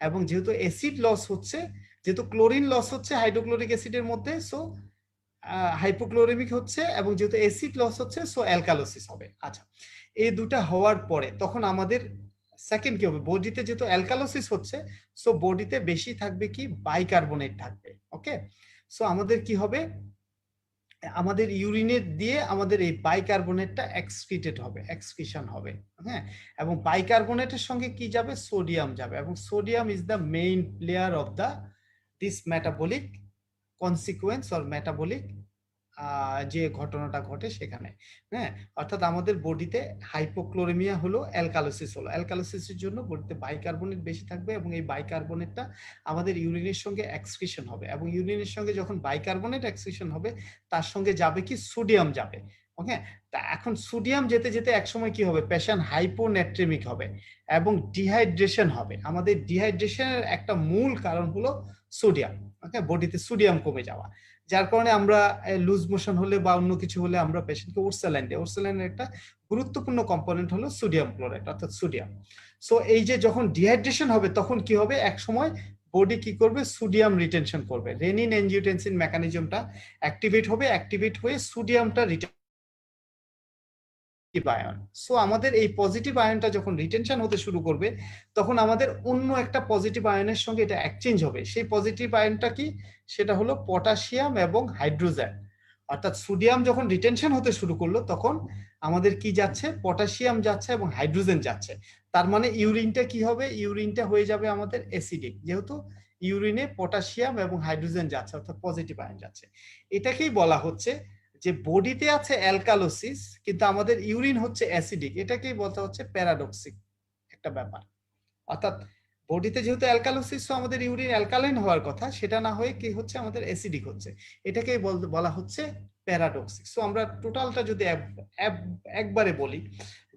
এবং যেহেতু অ্যাসিড লস হচ্ছে, যেহেতু ক্লোরিন লস হচ্ছে হাইড্রোক্লোরিক অ্যাসিডের মধ্যে, সো হাইপোক্লোরেমিক হচ্ছে, এবং যেহেতু অ্যাসিড লস হচ্ছে, সো অ্যালকালোসিস হবে। আচ্ছা, এই দুটা হওয়ার পরে তখন আমাদের সেকেন্ড কি হবে, বডিতে যেহেতু অ্যালকালোসিস হচ্ছে, সো বডিতে বেশি থাকবে কি, বাইকার্বনেট থাকবে। ওকে, সো আমাদের কি হবে, আমাদের ইউরিনের দিয়ে আমাদের এই বাইকার্বনেটটা এক্সক্রিটেড হবে, এক্সক্রিশন হবে। হ্যাঁ, এবং বাইকার্বনেটের সঙ্গে কি যাবে, সোডিয়াম যাবে, এবং sodium is the main player of the this metabolic consequence or metabolic যে ঘটনাটা ঘটে সেখানে। হ্যাঁ, অর্থাৎ আমাদের বডিতে হাইপোক্লোরেমিয়া হলো অ্যালকালোসিস, হলো অ্যালকালোসিসের জন্য বডিতে বাইকার্বনেট বেশি থাকবে, এবং এই বাইকার্বনেটটা আমাদের ইউরিনের সঙ্গে এক্সক্রিশন হবে, এবং ইউরিনের সঙ্গে যখন বাইকার্বনেট এক্সক্রিশন হবে, তার সঙ্গে যাবে কি, সোডিয়াম যাবে। ওকে, তা এখন সোডিয়াম যেতে যেতে একসময় কি হবে, পেশেন্ট হাইপোনেট্রেমিক হবে এবং ডিহাইড্রেশন হবে। আমাদের ডিহাইড্রেশনের একটা মূল কারণ হলো সোডিয়াম। ওকে, বডিতে সোডিয়াম কমে যাওয়া, যার কারণে আমরা লুজ মোশন হলে বা অন্য কিছু হলে আমরা পেশেন্টকে ওরসালাইন দিই। ওরসালাইনের একটা গুরুত্বপূর্ণ কম্পোনেন্ট হলো সোডিয়াম ক্লোরাইড, অর্থাৎ সোডিয়াম। সো এই যে যখন ডিহাইড্রেশন হবে, তখন কি হবে, এক সময় বডি কি করবে, সোডিয়াম রিটেনশন করবে, রেনিন এনজিওটেনসিন মেকানিজমটা অ্যাক্টিভেট হবে, অ্যাক্টিভেট হয়ে সোডিয়ামটা আয়ন। সো আমাদের এই পজিটিভ আয়নটা যখন রিটেনশন হতে শুরু করবে, তখন আমাদের অন্য একটা পজিটিভ আয়নের সঙ্গে এটা এক্সচেঞ্জ হবে। সেই পজিটিভ আয়নটা কি, সেটা হলো পটাশিয়াম এবং হাইড্রোজেন। অর্থাৎ সোডিয়াম যখন রিটেনশন হতে শুরু করলো, তখন আমাদের কি যাচ্ছে, পটাশিয়াম যাচ্ছে এবং হাইড্রোজেন যাচ্ছে। তার মানে ইউরিনটা কি হবে, ইউরিনটা হয়ে যাবে আমাদের অ্যাসিডিক, যেহেতু ইউরিনে পটাশিয়াম এবং হাইড্রোজেন যাচ্ছে, অর্থাৎ পজিটিভ আয়ন যাচ্ছে। এটাকেই বলা হচ্ছে যে বডিতে আছে অ্যালকালোসিস, কিন্তু আমাদের ইউরিন হচ্ছে অ্যাসিডিক, এটাকেই বলতে হচ্ছে প্যারাডক্সিক একটা ব্যাপার। অর্থাৎ বডিতে যেহেতু অ্যালকালোসিস, আমাদের ইউরিন অ্যালকালাইন হওয়ার কথা, সেটা না হয়ে কি হচ্ছে, আমাদের অ্যাসিডিক হচ্ছে। এটাকেই বলা হচ্ছে প্যারাডক্সিক। সো আমরা টোটালটা যদি একবারে বলি,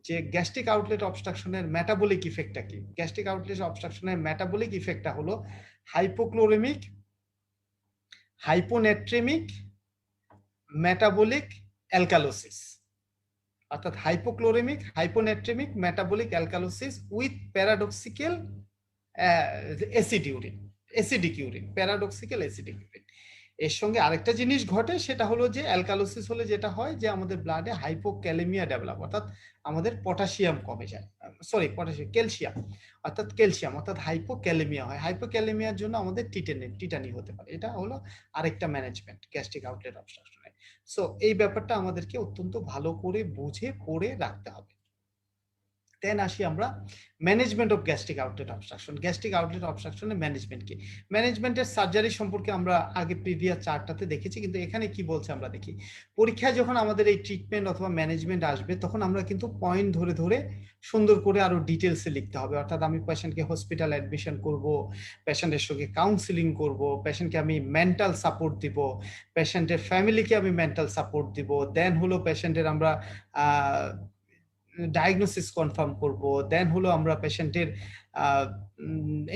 যে গ্যাস্ট্রিক আউটলেট অবস্ট্রাকশনের মেটাবলিক ইফেক্টটা কি, গ্যাস্ট্রিক আউটলেট অবস্ট্রাকশনের মেটাবলিক ইফেক্টটা হলো হাইপোক্লোরেমিক, হাইপোনেট্রেমিক, মেটাবলিক অ্যালকালোসিস। অর্থাৎ hypochloremic, hyponatremic, metabolic alkalosis with paradoxical acid urine, acidic urine, paradoxical acidic urine. এর সঙ্গে আরেকটা জিনিস ঘটে, সেটা হলো যে অ্যালকালোসিস হলে যেটা হয়, যে আমাদের ব্লাডে হাইপোক্যালেমিয়া ডেভেলপ, অর্থাৎ আমাদের পটাশিয়াম কমে যায়, সরি পটাশিয়াম, ক্যালসিয়াম, অর্থাৎ ক্যালসিয়াম, অর্থাৎ হাইপোক্যালেমিয়া হয়। হাইপোক্যালেমিয়ার জন্য আমাদের টিটানি হতে পারে। এটা হলো আরেকটা ম্যানেজমেন্ট গ্যাস্ট্রিক আউটলেট অবস্ট্রাকশনের। সো এই ব্যাপারটা আমাদেরকে অত্যন্ত ভালো করে বুঝে পড়ে রাখতে হবে। দেন আসি আমরা management of gastric outlet obstruction. Gastric outlet অবস্ট্রাকশনের ম্যানেজমেন্ট কি, ম্যানেজমেন্টের সার্জারি সম্পর্কে আমরা আগে প্রিভিয়াস চার্টটাতে দেখেছি, কিন্তু এখানে কি বলছে আমরা দেখি। পরীক্ষায় যখন আমাদের এই ট্রিটমেন্ট অথবা ম্যানেজমেন্ট আসবে, তখন আমরা কিন্তু পয়েন্ট ধরে ধরে সুন্দর করে আরো ডিটেলসে লিখতে হবে। অর্থাৎ আমি পেশেন্টকে হসপিটাল অ্যাডমিশন করব, পেশেন্টের সঙ্গে কাউন্সিলিং করব, পেশেন্টকে আমি মেন্টাল সাপোর্ট দিব, পেশেন্টের ফ্যামিলিকে আমি মেন্টাল সাপোর্ট দিব, দেন হলো পেশেন্টের আমরা ডায়াগনোসিস কনফার্ম করব, দেন হলো আমরা পেশেন্টের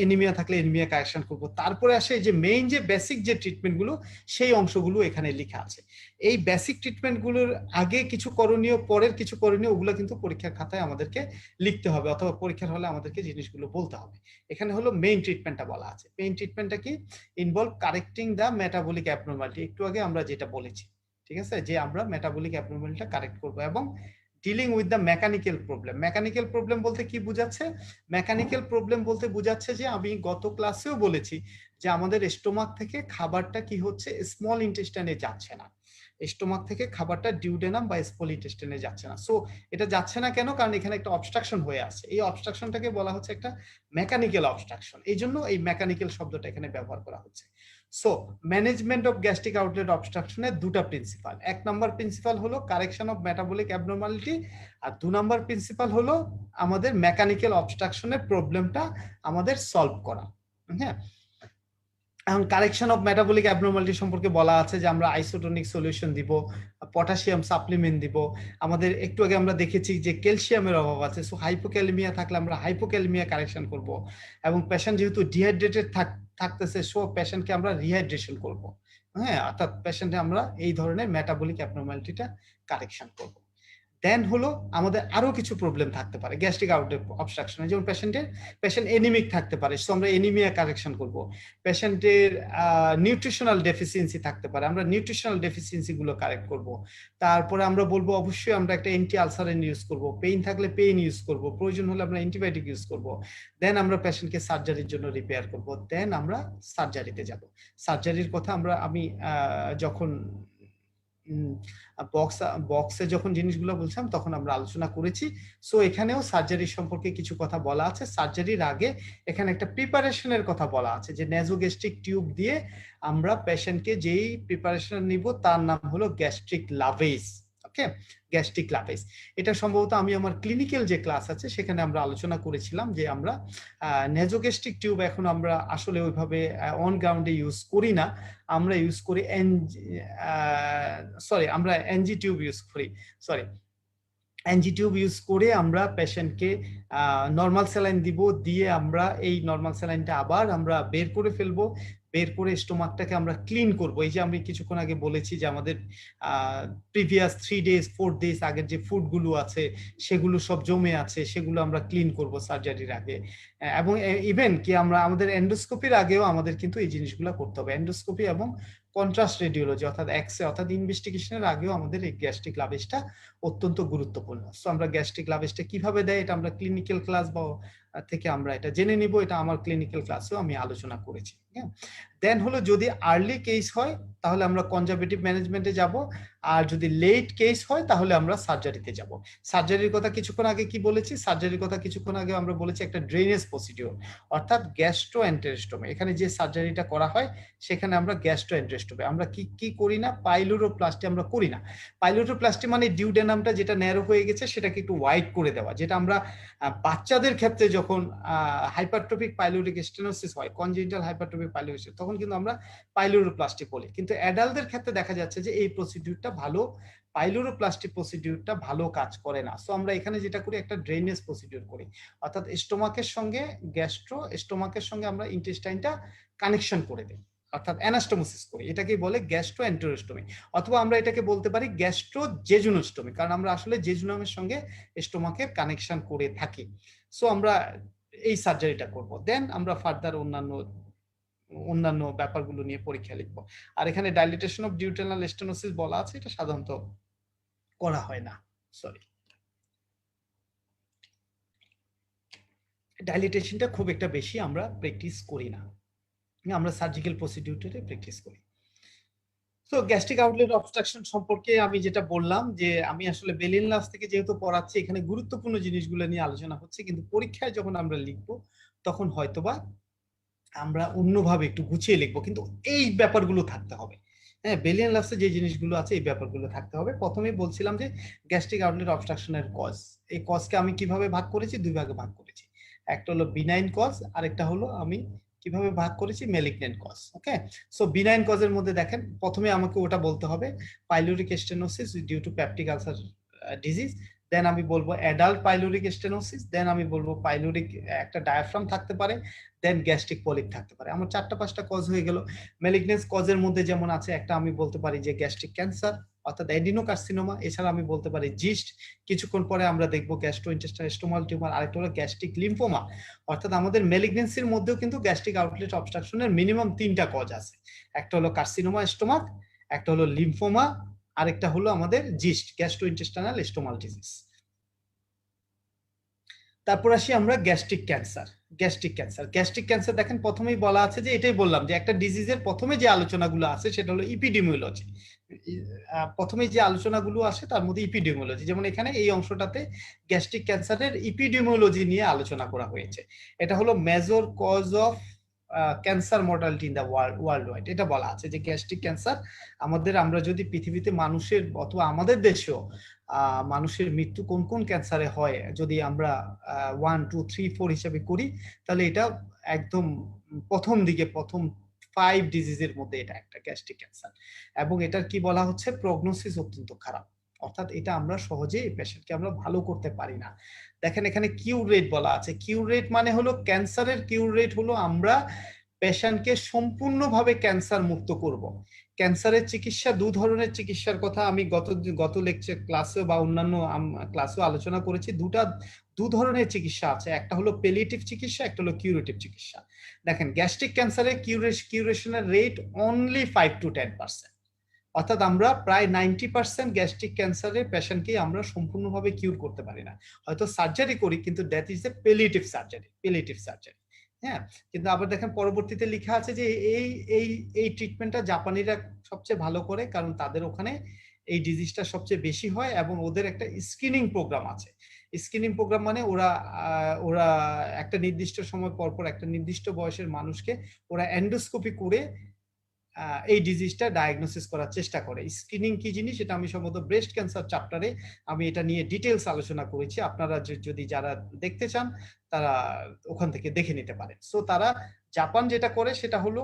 এনিমিয়া থাকলে এনিমিয়া কারেকশন করব। তারপরে আসে যে মেইন যে বেসিক যে ট্রিটমেন্টগুলো, সেই অংশগুলো এখানে লেখা আছে। এই বেসিক ট্রিটমেন্টগুলোর আগে কিছু করণীয়, পরের কিছু করণীয়, ওগুলো কিন্তু পরীক্ষার খাতায় আমাদেরকে লিখতে হবে, অথবা পরীক্ষার হলে আমাদেরকে জিনিসগুলো বলতে হবে। এখানে হলো মেইন ট্রিটমেন্টটা বলা আছে। মেইন ট্রিটমেন্টটা কি, ইনভলভ কারেক্টিং দ্য মেটাবলিক অ্যাবনরমালিটি, একটু আগে আমরা যেটা বলেছি, ঠিক আছে, যে আমরা মেটাবলিক অ্যাবনরমালিটিটা কারেক্ট করব, এবং dealing with the mechanical problem. Mechanical problem বলতে কি বোঝাচ্ছে, মেকানিক্যাল প্রবলেম বলতে বোঝাচ্ছে যে আমি গত ক্লাসেও বলেছি যে আমাদের স্টোমাক থেকে খাবারটা কি হচ্ছে, স্মল ইন্টেস্টাইনে যাচ্ছে না। স্টোমাক থেকে খাবারটা ডিউডেনাম বা স্পলিটেস্টিনে যাচ্ছে না। সো এটা যাচ্ছে না কেন? কারণ এখানে একটা অবস্ট্রাকশন হয়ে আছে। এই অবস্ট্রাকশনটাকে বলা হচ্ছে একটা মেকানিক্যাল অবস্ট্রাকশন। এই জন্য এই মেকানিক্যাল শব্দটা এখানে ব্যবহার করা হচ্ছে। So management of gastric outlet অবস্ট্রাকশনের দুটা প্রিন্সিপাল। 1 নম্বর প্রিন্সিপাল হলো কারেকশন অফ মেটাবলিক অ্যাবনরমালিটি, আর 2 নম্বর প্রিন্সিপাল হলো আমাদের মেকানিক্যাল অবস্ট্রাকশনের প্রবলেমটা আমাদের সলভ করা। হ্যাঁ, এখন কারেকশন অফ মেটাবলিক অ্যাবনরমালিটি সম্পর্কে বলা আছে যে আমরা আইসোটোনিক সলিউশন দিব, পটাশিয়াম সাপ্লিমেন্ট দিব। আমাদের একটু আগে আমরা দেখেছি যে ক্যালসিয়ামের অভাব আছে, সো হাইপোক্যালেমিয়া থাকলে আমরা হাইপোক্যালেমিয়া কারেকশন করব, এবং পেশেন্ট যেহেতু ডিহাইড্রেটেড থাকতেছে, সো পেশেন্টকে আমরা রিহাইড্রেশন করব। হ্যাঁ, অর্থাৎ পেশেন্টে আমরা এই ধরনের মেটাবলিক অ্যাবনরমালিটিটা কারেকশন করব। দেন হলো আমাদের আরো কিছু প্রবলেম থাকতে পারে গ্যাস্ট্রিক আউটলেট অবস্ট্রাকশনে, যেমন পেশেন্ট এনিমিক থাকতে পারে, সো আমরা এনিমিয়া কারেকশন করব। পেশেন্টের নিউট্রিশনাল ডেফিসিয়েন্সি থাকতে পারে, আমরা নিউট্রিশনাল ডেফিসিয়েন্সি গুলো কারেক্ট করব। তারপরে আমরা বলবো অবশ্যই আমরা একটা অ্যান্টি আলসারিন ইউজ করব, পেইন থাকলে পেইন ইউজ করব, প্রয়োজন হলে আমরা অ্যান্টিবায়োটিক ইউজ করব। দেন আমরা পেশেন্টকে সার্জারির জন্য রিপেয়ার করব, দেন আমরা সার্জারিতে যাব। সার্জারির কথা আমি যখন বক্সে যখন জিনিসগুলো বলছিলাম তখন আমরা আলোচনা করেছি। সো এখানেও সার্জারি সম্পর্কে কিছু কথা বলা আছে। সার্জারির আগে এখানে একটা প্রিপারেশনের কথা বলা আছে, যে নেজোগ্যাস্ট্রিক টিউব দিয়ে আমরা পেশেন্টকে যেই প্রিপারেশন নিব তার নাম হলো গ্যাস্ট্রিক লাভেজ। ওকে, গ্যাস্ট্রিক লাভেজ। এটা সম্ভবত আমি আমার ক্লিনিক্যাল যে ক্লাস আছে সেখানে আমরা আলোচনা করেছিলাম যে আমরা নেজোগ্যাস্ট্রিক টিউব এখন আমরা আসলে ওইভাবে অন গ্রাউন্ডে ইউজ করি না, আমরা ইউজ করি আমরা এনজি টিউব ইউজ করি, এনজি টিউব ইউজ করে আমরা পেশেন্টকে নর্মাল স্যালাইন দিব, দিয়ে আমরা এই নর্মাল স্যালাইনটা আবার আমরা বের করে ফেলবো, বের করে স্টোমাকটাকে আমরা ক্লিন করব। এই যে আমি কিছুক্ষণ আগে বলেছি যে আমাদের প্রিভিয়াস 3 days 4 days আগের যে ফুডগুলো আছে সেগুলো সব জমে আছে, সেগুলো আমরা ক্লিন করব সার্জারির আগে। এবং ইভেন কি আমরা আমাদের এন্ডোস্কোপির আগেও আমাদের কিন্তু এই জিনিসগুলো করতে হবে। এন্ডোস্কোপি এবং কন্ট্রাস্ট রেডিওলজি অর্থাৎ এক্সরে অর্থাৎ ইনভেস্টিগেশনের আগেও আমাদের এই গ্যাস্ট্রিক লাভেজটা অত্যন্ত গুরুত্বপূর্ণ। সো আমরা গ্যাস্ট্রিক লাভেজটা কিভাবে দেয় এটা আমরা ক্লিনিক্যাল ক্লাস থেকে আমরা এটা জেনে নিব, এটা আমার ক্লিনিক্যাল ক্লাসেও আমি আলোচনা করেছি। হ্যাঁ, দেন হলো যদি আর্লি কেস হয় তাহলে আমরা কনজারভেটিভ ম্যানেজমেন্টে যাব, আর যদি লেট কেস হয় তাহলে আমরা সার্জারিতে যাব। সার্জারির কথা কিছুক্ষণ আগে কি বলেছি? সার্জারির কথা কিছুক্ষণ আগে আমরা বলেছি একটা ড্রেনেজ প্রসিডিওর, অর্থাৎ গ্যাস্ট্রোএন্টেরোস্টমি। এখানে যে সার্জারিটা করা হয় সেখানে আমরা গ্যাস্ট্রোএন্টেরোস্টমি আমরা কি করি না, পাইলোরোপ্লাস্টি আমরা করি না। পাইলোরোপ্লাস্টি মানে ডিউডেনামটা যেটা ন্যারো হয়ে গেছে সেটাকে একটু ওয়াইড করে দেওয়া, যেটা আমরা বাচ্চাদের ক্ষেত্রে যখন হাইপারট্রফিক পাইলোরিক স্টেনোসিস হয়, কনজেনিটাল হাইপারট্রফিক পাইলোরিক, তখন কিন্তু আমরা পাইলোরোপ্লাস্টি বলি। কিন্তু অ্যাডাল্টদের ক্ষেত্রে দেখা যাচ্ছে যে এই প্রসিডিউরটা ভালো, পাইলোরোপ্লাস্টি প্রসিডিউরটা ভালো কাজ করে না। সো আমরা এখানে যেটা করি একটা ড্রেনেজ প্রসিডিউর করি, অর্থাৎ স্টোমাকের সঙ্গে স্টোমাকের সঙ্গে আমরা ইন্টেস্টাইনটা কানেকশন করে দিই, অর্থাৎ অ্যানাস্টোমোসিস করি, এটাকেই বলে গ্যাস্ট্রোএন্টেরোস্টমি। অথবা আমরা এটাকে বলতে পারি গ্যাস্ট্রোজেজুনোস্টমি, কারণ আমরা আসলে জেজুনামের সঙ্গে স্টোমাকের কানেকশন করে থাকি। সো আমরা এই সার্জারিটা করব, দেন আমরা ফার্দার অন্যান্য ব্যাপারগুলো নিয়ে পরীক্ষা লিখব। আর এখানে ডাইলিটেশন অফ ডিউটেনাল স্টেনোসিস বলা আছে, এটা সাধারণত করা হয় না, সরি, ডাইলিটেশনটা খুব একটা বেশি আমরা প্র্যাকটিস করি না, আমরা সার্জিক্যাল প্রসিডিউরে প্র্যাকটিস করি। তো গ্যাস্ট্রিক আউটলেট অবস্ট্রাকশন সম্পর্কে আমি যেটা বললাম যে আমি আসলে বেলিন লাভস থেকে যেহেতু পড়াচ্ছি এখানে গুরুত্বপূর্ণ জিনিসগুলো নিয়ে আলোচনা হচ্ছে, কিন্তু পরীক্ষায় যখন আমরা লিখবো তখন হয়তোবা আমরা অন্যভাবে একটু গুছিয়ে লিখবো, কিন্তু এই ব্যাপারগুলো থাকতে হবে। হ্যাঁ, বেলিয়ান লাভসে যে জিনিসগুলো আছে এই ব্যাপারগুলো থাকতে হবে। প্রথমেই বলছিলাম যে গ্যাস্ট্রিক আউটলেট অবস্ট্রাকশনের কজ, এই কজকে আমি কিভাবে ভাগ করেছি, 2 ভাগে ভাগ করেছি। একটা হলো বিনাইন কজ, আরেকটা হলো আমি কিভাবে ভাগ করেছি malignant cause. Okay, so benign কজের মধ্যে দেখেন প্রথমে আমাকে ওটা বলতে হবে pyloric stenosis due to peptic ulcer disease, then আমি বলবো অ্যাডাল্ট পাইলোরিক স্টেনোসিস, দেন আমি বলবো পাইলোরিক একটা ডায়াফ্রাম থাকতে পারে, দেন গ্যাস্ট্রিক পলিপ থাকতে পারে। আমার 4-5টা কজ হয়ে গেল। ম্যালিগন্যান্স কজের মধ্যে যেমন আছে একটা আমি বলতে পারি যে গ্যাস্ট্রিক ক্যান্সার অর্থাৎ অ্যাডিনোকার্সিনোমা, এছাড়া আমি বলতে পারি জিস্ট, কিছুক্ষণ পরে আমরা দেখবো গ্যাস্ট্রোইন্টেস্টাইনাল স্টোমাল টিউমার, আরেকটা হলো গ্যাস্ট্রিক লিম্ফোমা। অর্থাৎ আমাদের ম্যালিগন্যান্সির মধ্যেও কিন্তু গ্যাস্ট্রিক আউটলেট অবস্ট্রাকশনের মিনিমাম 3টা কজ আছে, একটা হলো কার্সিনোমা স্টোমাক, একটা হলো লিম্ফোমা, আরেকটা হলো আমাদের জিস্ট গ্যাস্ট্রোইন্টেস্টাইনাল স্টোমাল ডিজিজ। তারপর আসি আমরা গ্যাস্ট্রিক ক্যান্সার। গ্যাস্ট্রিক ক্যান্সার দেখেন প্রথমেই বলা আছে যে এটাই বললাম যে একটা ডিজিজের প্রথমে যে আলোচনাগুলো আছে সেটা হলো ইপিডেমিওলজি, প্রথমে যে আলোচনাগুলো আসে তার মধ্যে ইপিডেমিওলজি, যেমন এখানে এই অংশটাতে গ্যাস্ট্রিক ক্যান্সারের ইপিডেমিওলজি নিয়ে আলোচনা করা হয়েছে। এটা হলো major cause of cancer mortality in the world wide. এটা বলা আছে যে গ্যাস্ট্রিক ক্যান্সার আমরা যদি পৃথিবীতে মানুষের অথবা আমাদের দেশেও মানুষের মৃত্যু কোন কোন ক্যান্সারে হয় যদি আমরা 1, 2, 3, 4 হিসাবে করি, তাহলে এটা একদম প্রথম 5 ডিজিজের মধ্যে এটা একটা গ্যাস্ট্রিক ক্যান্সার। এবং এটার কি বলা হচ্ছে, প্রগনোসিস অত্যন্ত খারাপ, অর্থাৎ এটা আমরা সহজে এই পেশেন্টকে আমরা ভালো করতে পারি না। দেখেন এখানে কিউর রেট বলা আছে। কিউর রেট মানে হলো ক্যান্সারের কিউর রেট হলো আমরা পেশেন্টকে সম্পূর্ণভাবে ক্যান্সার মুক্ত করব। ক্যান্সারের চিকিৎসা, দু ধরনের চিকিৎসার কথা আমি গত লেকচার ক্লাসে বা অন্যান্য ক্লাসেও আলোচনা করেছি। দু ধরনের চিকিৎসা আছে, একটা হলো পেলিয়েটিভ চিকিৎসা, একটা হলো কিউরেটিভ চিকিৎসা। দেখেন গ্যাস্ট্রিক ক্যান্সারের কিউরেশনের রেট অনলি 5 to 10%, অর্থাৎ আমরা প্রায় 90% গ্যাস্ট্রিক ক্যান্সারের পেশেন্টকে আমরা সম্পূর্ণভাবে কিউর করতে পারি না। হয়তো সার্জারি করি, কিন্তু that is a palliative surgery. হ্যাঁ, কিন্তু আবার দেখেন পরবর্তীতে লেখা আছে যে এই এই এই ট্রিটমেন্টটা জাপানিরা সবচেয়ে ভালো করে, কারণ তাদের ওখানে এই ডিজিজটা সবচেয়ে বেশি হয় এবং ওদের একটা স্ক্রিনিং প্রোগ্রাম আছে। স্ক্রিনিং প্রোগ্রাম মানে ওরা একটা নির্দিষ্ট সময় পর পর একটা নির্দিষ্ট বয়সের মানুষকে ওরা এন্ডোস্কোপি করে এই ডিজিজটা ডায়াগনোসিস করার চেষ্টা করে। স্ক্রিনিং কি জিনিস এটা আমি সম্ভবত ব্রেস্ট ক্যান্সার চ্যাপ্টারে আমি এটা নিয়ে ডিটেলস আলোচনা করেছি। আপনারা যদি যারা দেখতে চান তারা ওখান থেকে দেখে নিতে পারেন। সো তারা জাপান যেটা করে সেটা হলো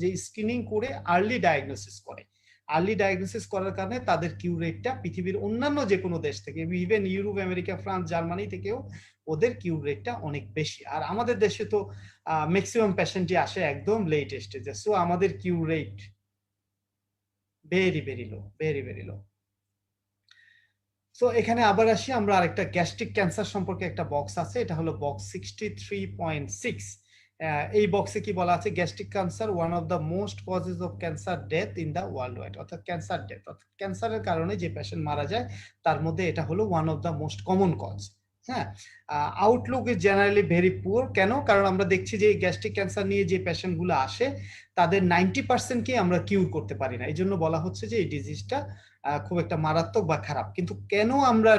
যে স্ক্রিনিং করে আর্লি ডায়াগনোসিস করে। আর্লি ডায়াগনোসিস করার কারণে তাদের কিউর রেটটা পৃথিবীর অন্যান্য যে কোনো দেশ থেকে, even Europe, America, France, Germany থেকেও ওদের কিউর রেটটা অনেক বেশি। আর আমাদের দেশে তো ম্যাক্সিমাম পেশেন্টই আসে একদম লেট স্টেজে, সো আমাদের কিউর রেট ভেরি লো। সো এখানে আবার আসি, আমরা আরেকটা গ্যাস্ট্রিক ক্যান্সার সম্পর্কে একটা বক্স আছে, এটা হলো বক্স 63.6। এই বক্সে কি বলা আছে, gastric cancer one of the most causes of cancer death in the world wide, অর্থাৎ ক্যান্সার ডেথ, অর্থাৎ ক্যান্সারের কারণে যে পেশেন্ট মারা যায় তার মধ্যে এটা হলো one of the most common cause. হ্যাঁ, outlook is generally very poor. কেন? কারণ আমরা দেখছি যে গ্যাস্ট্রিক ক্যান্সার নিয়ে যে পেশেন্ট গুলো আসে তাদের 90%কে আমরা কিউর করতে পারি না। এই জন্য বলা হচ্ছে যে এই ডিজিজটা খুব একটা মারাত্মক বা খারাপ। কিন্তু কেন আমরা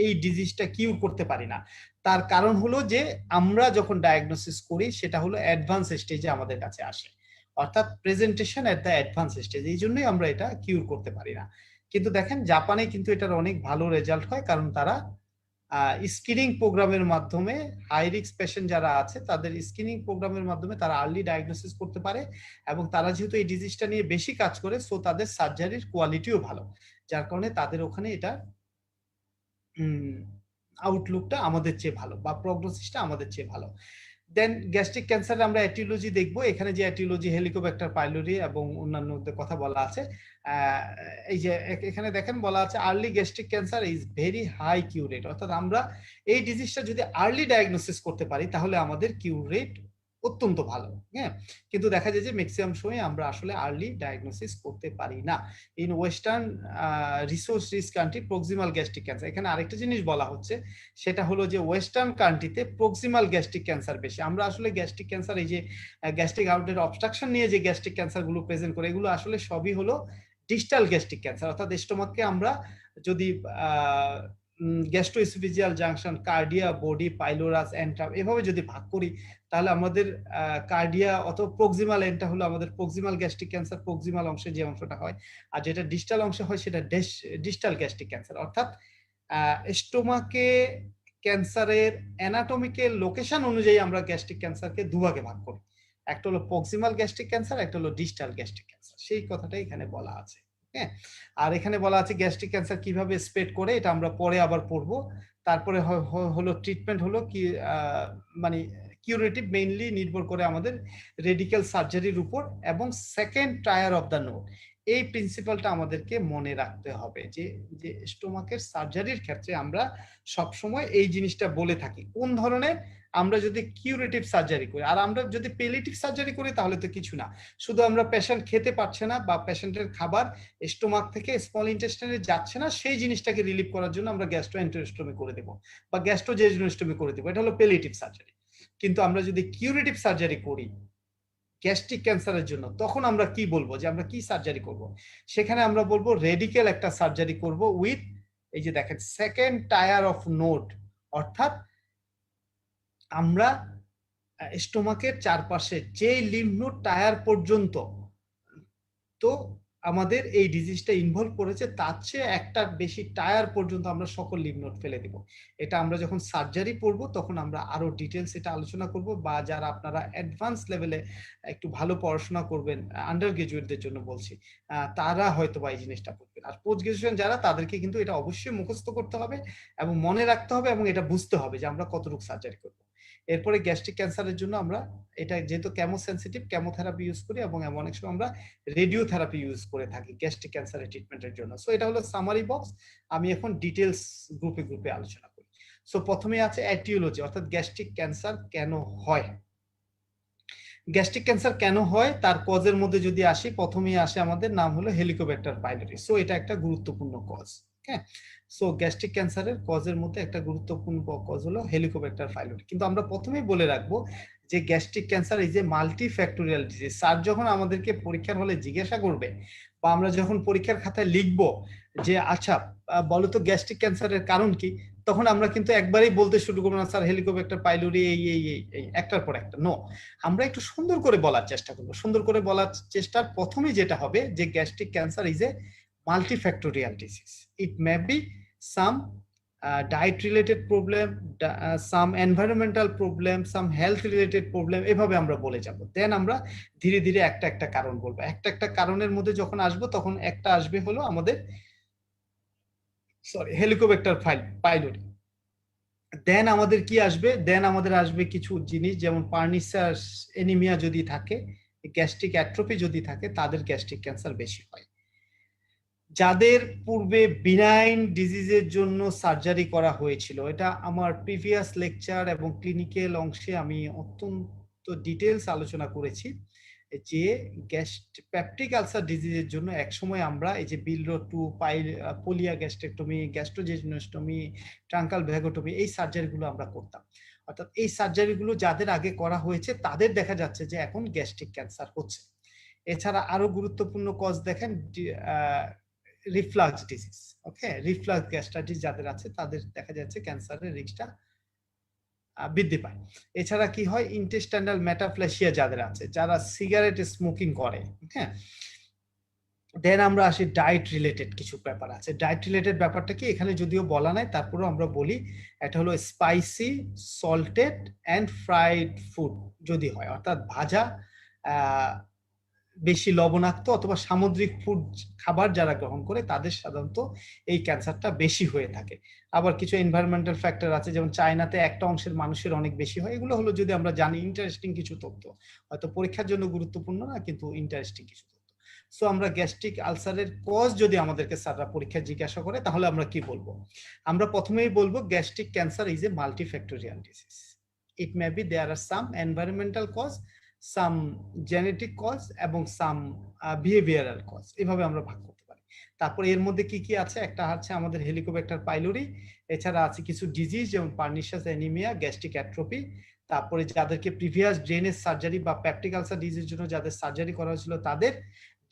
এই ডিজিজটা কিউর করতে পারি না, তার কারণ হলো যে আমরা যখন ডায়াগনোসিস করি সেটা হলো অ্যাডভান্স স্টেজে আমাদের কাছে আসে, অর্থাৎ presentation at the advance stage. এই জন্যই আমরা এটা কিউর করতে পারি না। কিন্তু দেখেন জাপানে কিন্তু এটার অনেক ভালো রেজাল্ট হয়, কারণ তারা স্ক্রিনিং প্রোগ্রামের মাধ্যমে হাই রিস্ক পেশেন্ট যারা আছে তাদের স্ক্রিনিং প্রোগ্রামের মাধ্যমে তারা আর্লি ডায়াগনোসিস করতে পারে, এবং তারা যেহেতু এই ডিজিজটা নিয়ে বেশি কাজ করে, সো তাদের সার্জারির কোয়ালিটিও ভালো, যার কারণে তাদের ওখানে এটা আউটলুকটা আমাদের চেয়ে ভালো বা প্রগনোসিসটা আমাদের চেয়ে ভালো। দেন গ্যাস্ট্রিক ক্যান্সারে আমরা এটিওলজি দেখবো। এখানে যে এটিওলজি, হেলিকোব্যাক্টার পাইলোরি এবং অন্যান্য কথা বলা আছে। এই যে এখানে দেখেন বলা আছে early gastric cancer is very high cure rate, অর্থাৎ আমরা এই ডিজিজটা যদি আর্লি ডায়াগনোসিস করতে পারি তাহলে আমাদের কিউর রেট অত্যন্ত ভালো। হ্যাঁ, কিন্তু দেখা যায় যে ম্যাক্সিমাম সময় আমরা আসলে আর্লি ডায়াগনোসিস করতে পারি না। In western resource rich country proximal gastric cancer, এখানে আরেকটা জিনিস বলা হচ্ছে সেটা হলো যে ওয়েস্টার্ন কান্ট্রিতে প্রক্সিমাল গ্যাস্ট্রিক ক্যান্সার বেশি। আমরা আসলে গ্যাস্ট্রিক ক্যান্সার, এই যে গ্যাস্ট্রিক আউটলেট অবস্ট্রাকশন নিয়ে যে গ্যাস্ট্রিক ক্যান্সার গুলো প্রেজেন্ট করে, এগুলো আসলে সবই হলো ডিস্টাল গ্যাস্ট্রিক ক্যান্সার, অর্থাৎ স্টোমাককে আমরা যদি গ্যাস্ট্রোএসোফেজিয়াল জাংশন, কার্ডিয়া, বডি, পাইলোরাস, এন্ট্রাম এভাবে যদি ভাগ করি, তাহলে আমাদের কার্ডিয়া অথবা প্রক্সিমাল এন্ডটা হলো আমাদের প্রক্সিমাল গ্যাস্ট্রিক ক্যান্সার, প্রক্সিমাল অংশে যে অংশটা হয়, আর যেটা ডিস্টাল অংশে হয় সেটা ডিস্টাল গ্যাস্ট্রিক ক্যান্সার। অর্থাৎ স্টোমাকে ক্যান্সারের অ্যানাটমিক্যাল লোকেশন অনুযায়ী আমরা গ্যাস্ট্রিক ক্যান্সারকে দুভাগে ভাগ করি, একটা হলো প্রক্সিমাল গ্যাস্ট্রিক ক্যান্সার, একটা হলো ডিস্টাল গ্যাস্ট্রিক ক্যান্সার। সেই কথাটাই এখানে বলা আছে। হ্যাঁ, আর এখানে বলা আছে গ্যাস্ট্রিক ক্যান্সার কিভাবে স্প্রেড করে, এটা আমরা পরে আবার পড়বো। তারপরে হলো ট্রিটমেন্ট হলো কি, মানে কিউরেটিভ মেইনলি নির্ভর করে আমাদের রেডিক্যাল সার্জারির উপর, এবং সেকেন্ড ট্রায়ার অফ দ্য নোড, এই প্রিন্সিপালটা আমাদেরকে মনে রাখতে হবে যে স্টোমাকের সার্জারির ক্ষেত্রে আমরা সবসময় এই জিনিসটা বলে থাকি কোন ধরনের, আমরা যদি কিউরেটিভ সার্জারি করি। আর আমরা যদি পেলিয়েটিভ সার্জারি করি তাহলে তো কিছু না, শুধু আমরা পেশেন্ট খেতে পারছে না বা পেশেন্টের খাবার স্টোমাক থেকে স্মল ইন্টেস্টাইনে যাচ্ছে না, সেই জিনিসটাকে রিলিভ করার জন্য আমরা গ্যাস্ট্রোএন্টেরোস্টমি করে দেবো বা গ্যাস্ট্রোজেজুনোস্টমি করে দেবো, এটা হলো পেলিয়েটিভ সার্জারি। কিন্তু আমরা যদি কিউরেটিভ সার্জারি করি, গ্যাস্ট্রিক ক্যান্সারের জন্য, তখন আমরা কি বলবো যে আমরা কি সার্জারি করব? সেখানে আমরা বলবো রেডিক্যাল একটা সার্জারি করব উইথ, এই যে দেখেন, সেকেন্ড টায়ার অফ নোড, অর্থাৎ আমরা স্টোমাকের চারপাশে যে লিম্ফ নোড টায়ার পর্যন্ত তো আমাদের এই ডিজিজটা ইনভলভ করেছে, তার চেয়ে একটা বেশি টায়ার পর্যন্ত আমরা সকল লিম্ফ নোড ফেলে দিব। এটা আমরা যখন সার্জারি করব তখন আমরা আরো ডিটেলস এটা আলোচনা করব, বা যারা আপনারা অ্যাডভান্স লেভেলে একটু ভালো পড়াশোনা করবেন, আন্ডার গ্রাজুয়েটদের জন্য বলছি, তারা হয়তো বা এই জিনিসটা করবেন। আর পোস্ট গ্রাজুয়েশন যারা, তাদেরকে কিন্তু এটা অবশ্যই মুখস্থ করতে হবে এবং মনে রাখতে হবে এবং এটা বুঝতে হবে যে আমরা কতটুকু সার্জারি করব। এরপরে গ্যাস্ট্রিক ক্যান্সারের জন্য আমরা এটা যেহেতু কেমো সেনসিটিভ, কেমোথেরাপি ইউজ করি এবং অনেক সময় আমরা রেডিওথেরাপি ইউজ করে থাকি গ্যাস্ট্রিক ক্যান্সারের ট্রিটমেন্টের জন্য। সো এটা হলো সামারি বক্স। আমি এখন ডিটেলস গ্রুপে আলোচনা করি। সো প্রথমে আছে এটিওলজি, অর্থাৎ গ্যাস্ট্রিক ক্যান্সার কেন হয়। গ্যাস্ট্রিক ক্যান্সার কেন হয় তার কজের মধ্যে যদি আসি, প্রথমেই আসে আমাদের নাম হলো হেলিকোব্যাক্টার পাইলোরি। সো এটা একটা গুরুত্বপূর্ণ কজ। হ্যাঁ, সো গ্যাস্ট্রিক ক্যান্সারের কজের মধ্যে একটা গুরুত্বপূর্ণ কজ হলো হেলিকোব্যাক্টার পাইলোরি। কিন্তু আমরা প্রথমেই বলে রাখবো যে gastric cancer is a multifactorial disease. Sir যখন আমাদেরকে পরীক্ষার হলে জিজ্ঞাসা করবে বা আমরা যখন পরীক্ষার খাতায় লিখবো যে আচ্ছা বলো তো গ্যাস্ট্রিক ক্যান্সারের কারণ কি, তখন আমরা কিন্তু একবারেই বলতে শুরু করবো না স্যার হেলিকোব্যাক্টার পাইলোরি এই একটার পর একটা। নো, আমরা একটু সুন্দর করে বলার চেষ্টা করবো। সুন্দর করে বলার চেষ্টার প্রথমেই যেটা হবে যে gastric cancer is a multifactorial disease. It may be some diet related problem, some environmental problem, some health related problem, এভাবে আমরা বলে যাব। দেন আমরা ধীরে ধীরে একটা একটা কারণ বলবো। একটা একটা কারণের মধ্যে যখন আসবো তখন একটা আসবে হলো আমাদের হেলিকোব্যাক্টার পাইলোরি। দেন আমাদের কি আসবে, দেন আমাদের আসবে কিছু জিনিস, যেমন পার্নিসাস এনিমিয়া যদি থাকে, গ্যাস্ট্রিক অ্যাট্রোফি যদি থাকে, তাদের গ্যাস্ট্রিক ক্যান্সার বেশি হয়। যাদের পূর্বে বিনাইন ডিজিজের জন্য সার্জারি করা হয়েছিল, এটা আমার প্রিভিয়াস লেকচার এবং ক্লিনিক্যাল অংশে আমি অত্যন্ত ডিটেলস আলোচনা করেছি যে পেপটিক আলসার ডিজিজের জন্য একসময় আমরা এই যে বিলরো টু পোলিয়া গ্যাস্ট্রেক্টমি, গ্যাস্ট্রোজেনোস্টমি, ট্রাঙ্কাল ভ্যাগোটমি, এই সার্জারিগুলো আমরা করতাম। অর্থাৎ এই সার্জারিগুলো যাদের আগে করা হয়েছে তাদের দেখা যাচ্ছে যে এখন গ্যাস্ট্রিক ক্যান্সার হচ্ছে। এছাড়া আরো গুরুত্বপূর্ণ কজ দেখেন, রিফ্লাক্স ডিজিজ। ওকে, রিফ্লাক্স গ্যাস্ট্রাইটিস যাদের আছে তাদের দেখা যাচ্ছে ক্যান্সারের রিস্কটা বৃদ্ধি পায়। এছাড়া কি হয়, ইন্টেস্টাইনাল মেটাপ্লেসিয়া যাদের আছে, যারা সিগারেট স্মোকিং করে। হ্যাঁ, দেন আমরা আসি ডায়েট রিলেটেড কিছু ব্যাপার আছে। ডায়েট রিলেটেড ব্যাপারটা কি এখানে যদিও বলা নাই, তারপরেও আমরা বলি এটা হলো spicy, salted and fried food যদি হয়, অর্থাৎ ভাজা, বেশি লবণাক্ত অথবা সামুদ্রিক ফুড খাবার যারা গ্রহণ করে তাদের সাধারণত এই ক্যান্সারটা বেশি হয়ে থাকে। আবার কিছু এনভায়রনমেন্টাল ফ্যাক্টর আছে, যেমন চায়নাতে একটা অংশের মানুষের অনেক বেশি হয়। এগুলো হলো যদি আমরা জানি ইন্টারেস্টিং কিছু তথ্য, হয়তো পরীক্ষার জন্য গুরুত্বপূর্ণ না, কিন্তু ইন্টারেস্টিং কিছু তথ্য। সো আমরা গ্যাস্ট্রিক আলসারের কজ যদি আমাদেরকে স্যাররা পরীক্ষায় জিজ্ঞাসা করে তাহলে আমরা কি বলবো? আমরা প্রথমেই বলবো gastric cancer is a multifactorial disease. It may be there are some environmental cause, some genetic cause এবং সাম বিহেভিয়ারাল কজ, এভাবে আমরা ভাগ করতে পারি। তারপর এর মধ্যে কি কি আছে, একটা হচ্ছে আমাদের হেলিকোব্যাক্টার পাইলোরি, এছাড়া আছে কিছু ডিজিজ যেমন পার্নিশাস অ্যানিমিয়া, গ্যাস্ট্রিক অ্যাট্রোফি, তারপরে যাদেরকে প্রিভিয়াস ড্রেনেজ সার্জারি বা পেপটিক আলসার ডিজিজের জন্য যাদের সার্জারি করা হয়েছিল তাদের,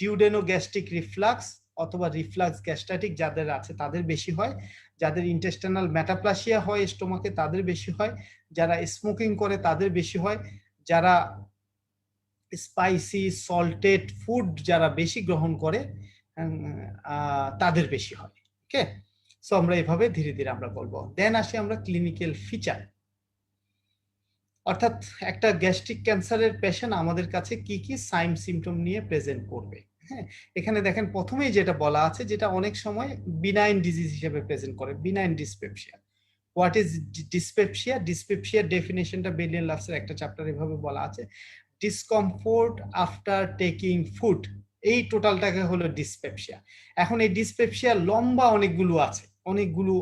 ডিউডেনো গ্যাস্ট্রিক রিফ্লাক্স অথবা রিফ্লাক্স গ্যাস্ট্রাইটিক যাদের আছে তাদের বেশি হয়, যাদের ইন্টেস্টাইনাল মেটাপ্লাসিয়া হয় স্টোমাকে তাদের বেশি হয়, যারা স্মোকিং করে তাদের বেশি হয়, যারা স্পাইসি সল্টেড ফুড যারা বেশি গ্রহণ করে তাদের বেশি হয়। ওকে, সো আমরা এভাবে ধীরে ধীরে আমরা বলবো। দেন আসি আমরা ক্লিনিক্যাল ফিচার, অর্থাৎ একটা গ্যাস্ট্রিক ক্যান্সারের পেশেন্ট আমাদের কাছে কি কি সাইন সিমটম নিয়ে প্রেজেন্ট করবে। হ্যাঁ, এখানে দেখেন প্রথমেই যেটা বলা আছে, যেটা অনেক সময় বিনাইন ডিজিজ হিসেবে প্রেজেন্ট করে, benign dyspepsia. What is dyspepsia? ডিসপেপসিয়ার ডেফিনেশনটা বেলিয়ান লাভসের একটা চ্যাপ্টার এভাবে বলা আছে, ডিসকমফোর্ট আফটার টেকিং ফুড, এই টোটালটাকে হলো ডিসপেপসিয়া। এখন এই ডিসপেপসিয়া লম্বা অনেকগুলো আছে, অনেকগুলো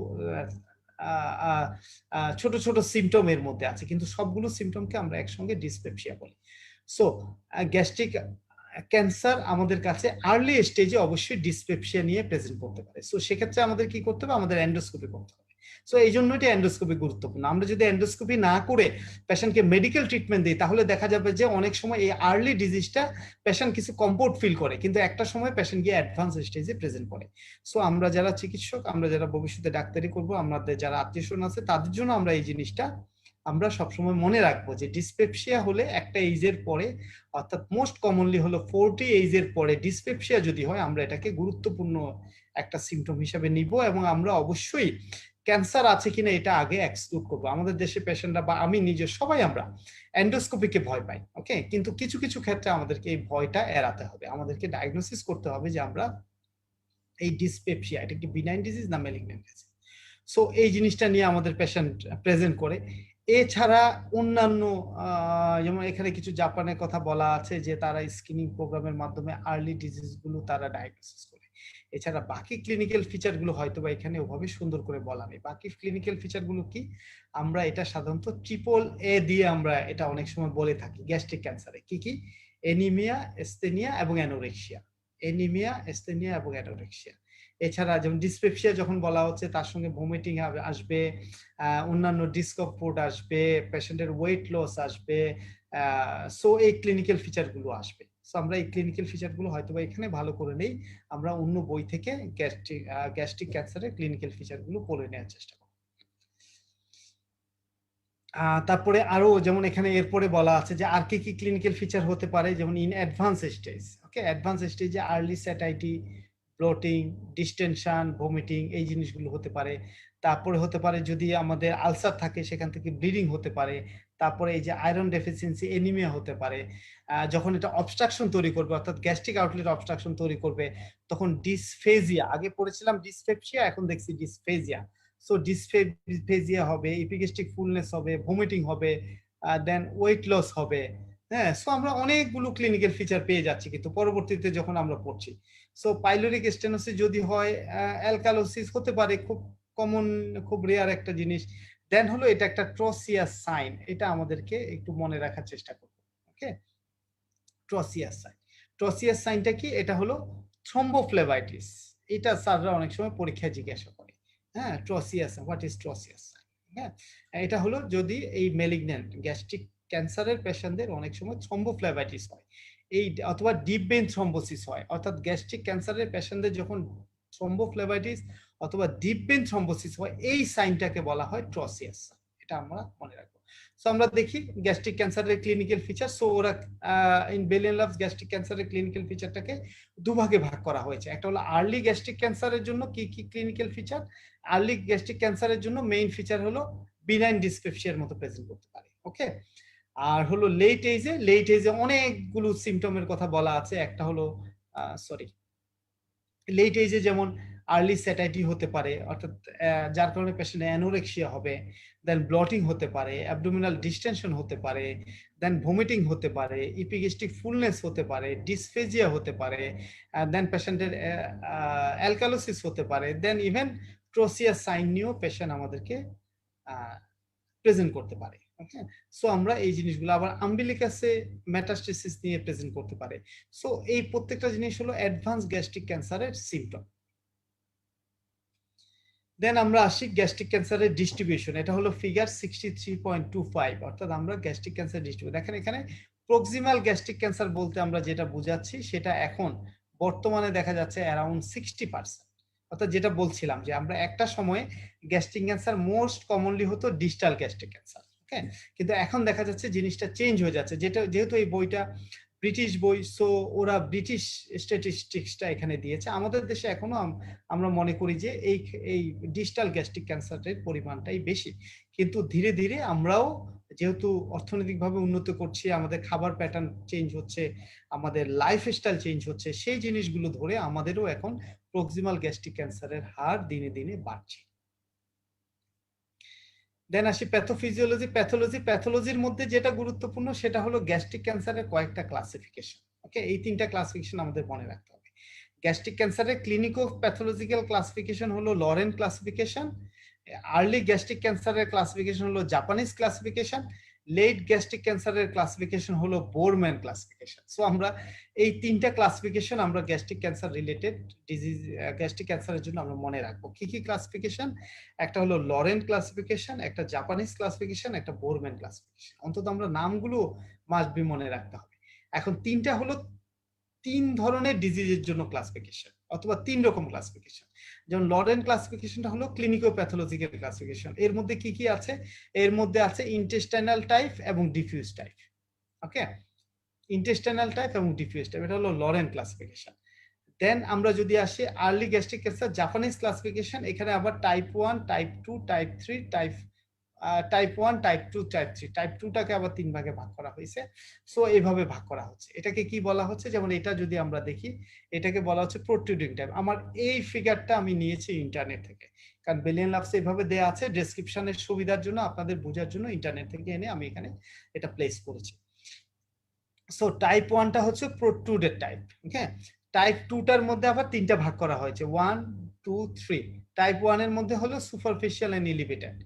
ছোট ছোট সিমটম এর মধ্যে আছে, কিন্তু সবগুলো সিমটমকে আমরা একসঙ্গে ডিসপেপসিয়া বলি। সো গ্যাস্ট্রিক ক্যান্সার আমাদের কাছে আর্লি স্টেজে অবশ্যই ডিসপেপসিয়া নিয়ে প্রেজেন্ট করতে পারে। সো সেক্ষেত্রে আমাদের কি করতে হবে, আমাদের এন্ডোস্কোপি করতে হবে। সো এই জন্য এটা এন্ডোস্কোপি গুরুত্বপূর্ণ। আমরা যদি এন্ডোস্কোপি না করে পেশেন্টকে মেডিকেল ট্রিটমেন্ট দিই, তাহলে দেখা যাবে যে অনেক সময় এই আর্লি ডিজিজটা পেশেন্ট কিছু কমফোর্ট ফিল করে, কিন্তু একটা সময় পেশেন্ট গিয়ে অ্যাডভান্স স্টেজে প্রেজেন্ট করে। সো আমরা যারা চিকিৎসক, আমরা যারা ভবিষ্যতে ডাক্তারি করব, আমাদের যারা আত্মীয় স্বজন আছে, তাদের জন্য আমরা এই জিনিসটা আমরা সবসময় মনে রাখবো যে ডিসপেপসিয়া হলে একটা এইজের পরে, অর্থাৎ মোস্ট কমনলি হলো 40 এইজের পরে ডিসপেপসিয়া যদি হয়, আমরা এটাকে গুরুত্বপূর্ণ একটা সিমটম হিসেবে নিব, এবং আমরা অবশ্যই ক্যান্সার আছে কিনা এটা আগে এক্সক্লুড করবো। আমাদের দেশে পেশেন্টরা বা আমি নিজে সবাই আমরা এন্ডোস্কোপিকে ভয় পাই, ওকে, কিন্তু কিছু কিছু ক্ষেত্রে আমাদেরকে এই ভয়টা এড়াতে হবে, আমাদেরকে ডায়াগনোসিস করতে হবে যে আমরা এই ডিসপেপসিয়া এটা কি বিনাইন ডিজিজ না ম্যালিগন্যান্ট ডিজিজ। সো এই জিনিসটা নিয়ে আমাদের পেশেন্ট প্রেজেন্ট করে। এছাড়া অন্যান্য যেমন এখানে কিছু জাপানের কথা বলা আছে যে তারা স্ক্রিনিং প্রোগ্রামের মাধ্যমে আর্লি ডিজিজ গুলো তারা ডায়াগনোসিস করে। এছাড়া বাকি ক্লিনিক্যাল ফিচার গুলো হয়তো বা এখানে ওভাবে সুন্দর করে বলা নেই। বাকি ক্লিনিক্যাল ফিচার গুলো কি, আমরা এটা সাধারণত ট্রিপল এ দিয়ে আমরা এটা অনেক সময় বলে থাকি গ্যাস্ট্রিক ক্যান্সারে। কি কি? এনিমিয়া, এস্থেনিয়া এবং অ্যানোরেক্সিয়া। এনিমিয়া, এস্থেনিয়া এবং অ্যানোরেক্সিয়া। এছাড়া যেমন ডিসপেপসিয়া যখন বলা হচ্ছে, তার সঙ্গে ভমিটিং আসবে, অন্যান্য ডিসকমফোর্ট আসবে, পেশেন্টের ওয়েট লস আসবে। সো এই ক্লিনিক্যাল ফিচার গুলো আসবে। সো আমরা এই ক্লিনিক্যাল ফিচার গুলো হয়তো বা এখানে ভালো করে নেই, আমরা অন্য বই থেকে গ্যাস্ট্রিক ক্যান্সারের ক্লিনিক্যাল ফিচার গুলো পড়ে নেওয়ার চেষ্টা করব। তারপরে আরো যেমন এখানে এরপরে বলা আছে যে আর কি কি ক্লিনিক্যাল ফিচার হতে পারে, যেমন in advance stage, okay, advance স্টেজে early satiety, bloating, distension, vomiting এই জিনিসগুলো হতে পারে। তারপরে হতে পারে যদি আমাদের আলসার থাকে সেখান থেকে ব্লিডিং হতে পারে। তারপরে এই যে আয়রন ডেফিসিয়েন্সি, এনিমিয়া হতে পারে। যখন এটা অবস্ট্রাকশন তৈরি করবে, অর্থাৎ গ্যাস্ট্রিক আউটলেট অবস্ট্রাকশন তৈরি করবে, তখন ডিসফেজিয়া, আগে পড়েছিলাম ডিসপেপসিয়া, এখন দেখছি ডিসফেজিয়া। সো ডিসফেজিয়া হবে, ইপিগ্যাস্ট্রিক ফুলনেস হবে, ভমিটিং হবে, দেন ওয়েট লস হবে। হ্যাঁ, সো আমরা অনেকগুলো ক্লিনিক্যাল ফিচার পেয়ে যাচ্ছি কিন্তু পরবর্তীতে যখন আমরা পড়ছি। সো পাইলোরিক স্টেনোসিস যদি হয়, অ্যালকালোসিস হতে পারে, খুব কমন, খুব রেয়ার একটা জিনিস। দেন হলো এটা একটা ট্রসিয়াস সাইন, এটা আমাদেরকে একটু মনে রাখার চেষ্টা করব, ওকে। ট্রসিয়াস সাইন, ট্রসিয়াস সাইনটা কি? এটা হলো থ্রম্বোফ্লেবাইটিস। এটা স্যাররা অনেক সময় পরীক্ষায় জিজ্ঞাসা করে। হ্যাঁ, ট্রসিয়াস, হোয়াট ইজ ট্রসিয়াস সাইন? হ্যাঁ, এটা হলো যদি এই ম্যালিগন্যান্ট গ্যাস্ট্রিক ক্যান্সারের পেশেন্টদের অনেক সময় থ্রম্বোফ্লেবাইটিস হয়, এই অথবা ডিপ ভেইন থ্রম্বোসিস হয়, অর্থাৎ গ্যাস্ট্রিক ক্যান্সারের পেশেন্টদের যখন থ্রম্বোফ্লেবাইটিস অথবা ডিপ ভেইন থ্রম্বোসিস হয়, এই সাইনটাকে বলা হয় ট্রসিয়াস সাইন। এটা আমরা মনে রাখবো। সো আমরা দেখি গ্যাস্ট্রিক ক্যান্সারের ক্লিনিক্যাল ফিচার। সো ওরা ইন বেলিয়ান লাভস গ্যাস্ট্রিক ক্যান্সারের ক্লিনিক্যাল ফিচারটাকে দুভাগে ভাগ করা হয়েছে। একটা হলো আর্লি গ্যাস্ট্রিক ক্যান্সারের জন্য কি কি ক্লিনিক্যাল ফিচার। আর্লি গ্যাস্ট্রিক ক্যান্সারের জন্য মেইন ফিচার হলো বিনাইন ডিসপেপসিয়ার মতো প্রেজেন্ট করতে পারে, ওকে। আর হলো লেট এজে অনেকগুলো সিমটমের কথা বলা আছে। একটা হলো লেট এজে যেমন আর্লি স্যাটাইটি হতে পারে, অর্থাৎ যার কারণে পেশেন্ট অ্যানোরেক্সিয়া হবে, দেন ব্লটিং হতে পারে, অ্যাবডোমিনাল ডিস্টেনশন হতে পারে, দেন ভমিটিং হতে পারে, ইপিগ্যাস্ট্রিক ফুলনেস হতে পারে, ডিসফেজিয়া হতে পারে, দেন পেশেন্টের অ্যালকালোসিস হতে পারে, দেন ইভেন ট্রোসিয়া সাইন নিয়েও পেশেন্ট আমাদেরকে প্রেজেন্ট করতে পারে, ওকে। সো আমরা এই জিনিসগুলো আবার আম্বিলিকাসে মেটাস্টেসিস নিয়ে প্রেজেন্ট করতে পারে। সো এই প্রত্যেকটা জিনিস হলো অ্যাডভান্স গ্যাস্ট্রিক ক্যান্সারের সিমটম। দেন আমরা আসি গ্যাস্ট্রিক ক্যান্সারের ডিস্ট্রিবিউশন। এটা হলো ফিগার 63.25, অর্থাৎ আমরা গ্যাস্ট্রিক ক্যান্সার ডিস্ট্রিবিউশন দেখেন। এখানে প্রক্সিমাল গ্যাস্ট্রিক ক্যান্সার বলতে আমরা যেটা বুঝাচ্ছি সেটা এখন বর্তমানে দেখা যাচ্ছে অ্যারাউন্ড 60%। অর্থাৎ যেটা বলছিলাম যে আমরা একটা সময়ে গ্যাস্ট্রিক ক্যান্সার মোস্ট কমনলি হতো ডিস্টাল গ্যাস্ট্রিক ক্যান্সার, ওকে, কিন্তু এখন দেখা যাচ্ছে জিনিসটা চেঞ্জ হয়ে যাচ্ছে। যেহেতু এই বইটা ব্রিটিশ বই, সো ওরা ব্রিটিশ স্ট্যাটিস্টিক্সটা এখানে দিয়েছে। আমাদের দেশে এখনো আমরা মনে করি যে এই ডিস্টাল গ্যাস্ট্রিক ক্যান্সারের পরিমাণটাই বেশি, কিন্তু ধীরে ধীরে আমরাও যেহেতু অর্থনৈতিকভাবে উন্নত করছি, আমাদের খাবার প্যাটার্ন চেঞ্জ হচ্ছে, আমাদের লাইফস্টাইল চেঞ্জ হচ্ছে, সেই জিনিসগুলো ধরে আমাদেরও এখন প্রক্সিমাল গ্যাস্ট্রিক ক্যান্সারের হার দিনে দিনে বাড়ছে। দেন আসি প্যাথোলজির মধ্যে যেটা গুরুত্বপূর্ণ সেটা হলো গ্যাস্ট্রিক ক্যান্সারের কয়েকটা ক্লাসিফিকেশন, ওকে। এই তিনটা ক্লাসিফিকেশন আমাদের মনে রাখতে হবে। গ্যাস্ট্রিক ক্যান্সারের ক্লিনিকো প্যাথোলজিক্যাল ক্লাসিফিকেশন হলো লরেন ক্লাসিফিকেশন। আর্লি গ্যাস্ট্রিক ক্যান্সারের ক্লাসিফিকেশন হলো জাপানিজ ক্লাসিফিকেশন। লেট গ্যাস্ট্রিক ক্যান্সারের ক্লাসিফিকেশন হলো বোরম্যান ক্লাসিফিকেশন। সো আমরা এই তিনটা ক্লাসিফিকেশন আমরা gastric cancer related disease, gastric ক্যান্সারের জন্য আমরা মনে রাখবো। কি কি ক্লাসিফিকেশন? একটা হলো লরেন্ট ক্লাসিফিকেশন, একটা জাপানিজ ক্লাসিফিকেশন, একটা বোরম্যান ক্লাসিফিকেশন। অন্তত আমরা নামগুলো মাস্ট বি মনে রাখতে হবে। এখন তিনটা হলো তিন ধরনের ডিজিজের জন্য ক্লাসিফিকেশন, অথবা তিন রকম ক্লাসিফিকেশন। যেমন লরেন্ট ক্লাসিফিকেশনটা হলো ক্লিনিক্যাল প্যাথোলজিক্যাল ক্লাসিফিকেশন। এর মধ্যে কি কি আছে? এর মধ্যে আছে ইন্টেস্টাইনাল টাইপ এবং diffuse type. Okay, intestinal type এবং ডিফিউজ টাইপ, এটা হলো লরেন্ট ক্লাসিফিকেশন। দেন আমরা যদি আসি early gastric cancer Japanese classification, এখানে আবার type 1, type 2, type 3, type 1, type 2, type 3। Type 2টাকে আবার তিন ভাগে ভাগ করা হয়েছে। সো এইভাবে ভাগ করা হচ্ছে। এটাকে কি বলা হচ্ছে? যেমন এটা যদি আমরা দেখি, এটাকে বলা হচ্ছে প্রোট্রুডিং টাইপ। আমার এই ফিগারটা আমি নিয়েছি ইন্টারনেট থেকে, কারণ বেলিয়ান লাভস এইভাবে দেয়া আছে ডেসক্রিপশনের সুবিধার জন্য, আপনাদের বোঝার জন্য ইন্টারনেট থেকে এনে আমি এখানে এটা প্লেস করেছি। সো টাইপ 1টা হচ্ছে প্রোট্রুডেড টাইপ। ওকে, টাইপ 2টার মধ্যে আবার তিনটা ভাগ করা হয়েছে, 1, 2, 3। টাইপ 1 এর মধ্যে হলো সুপারফিশিয়াল এন্ড এলিভেটেড।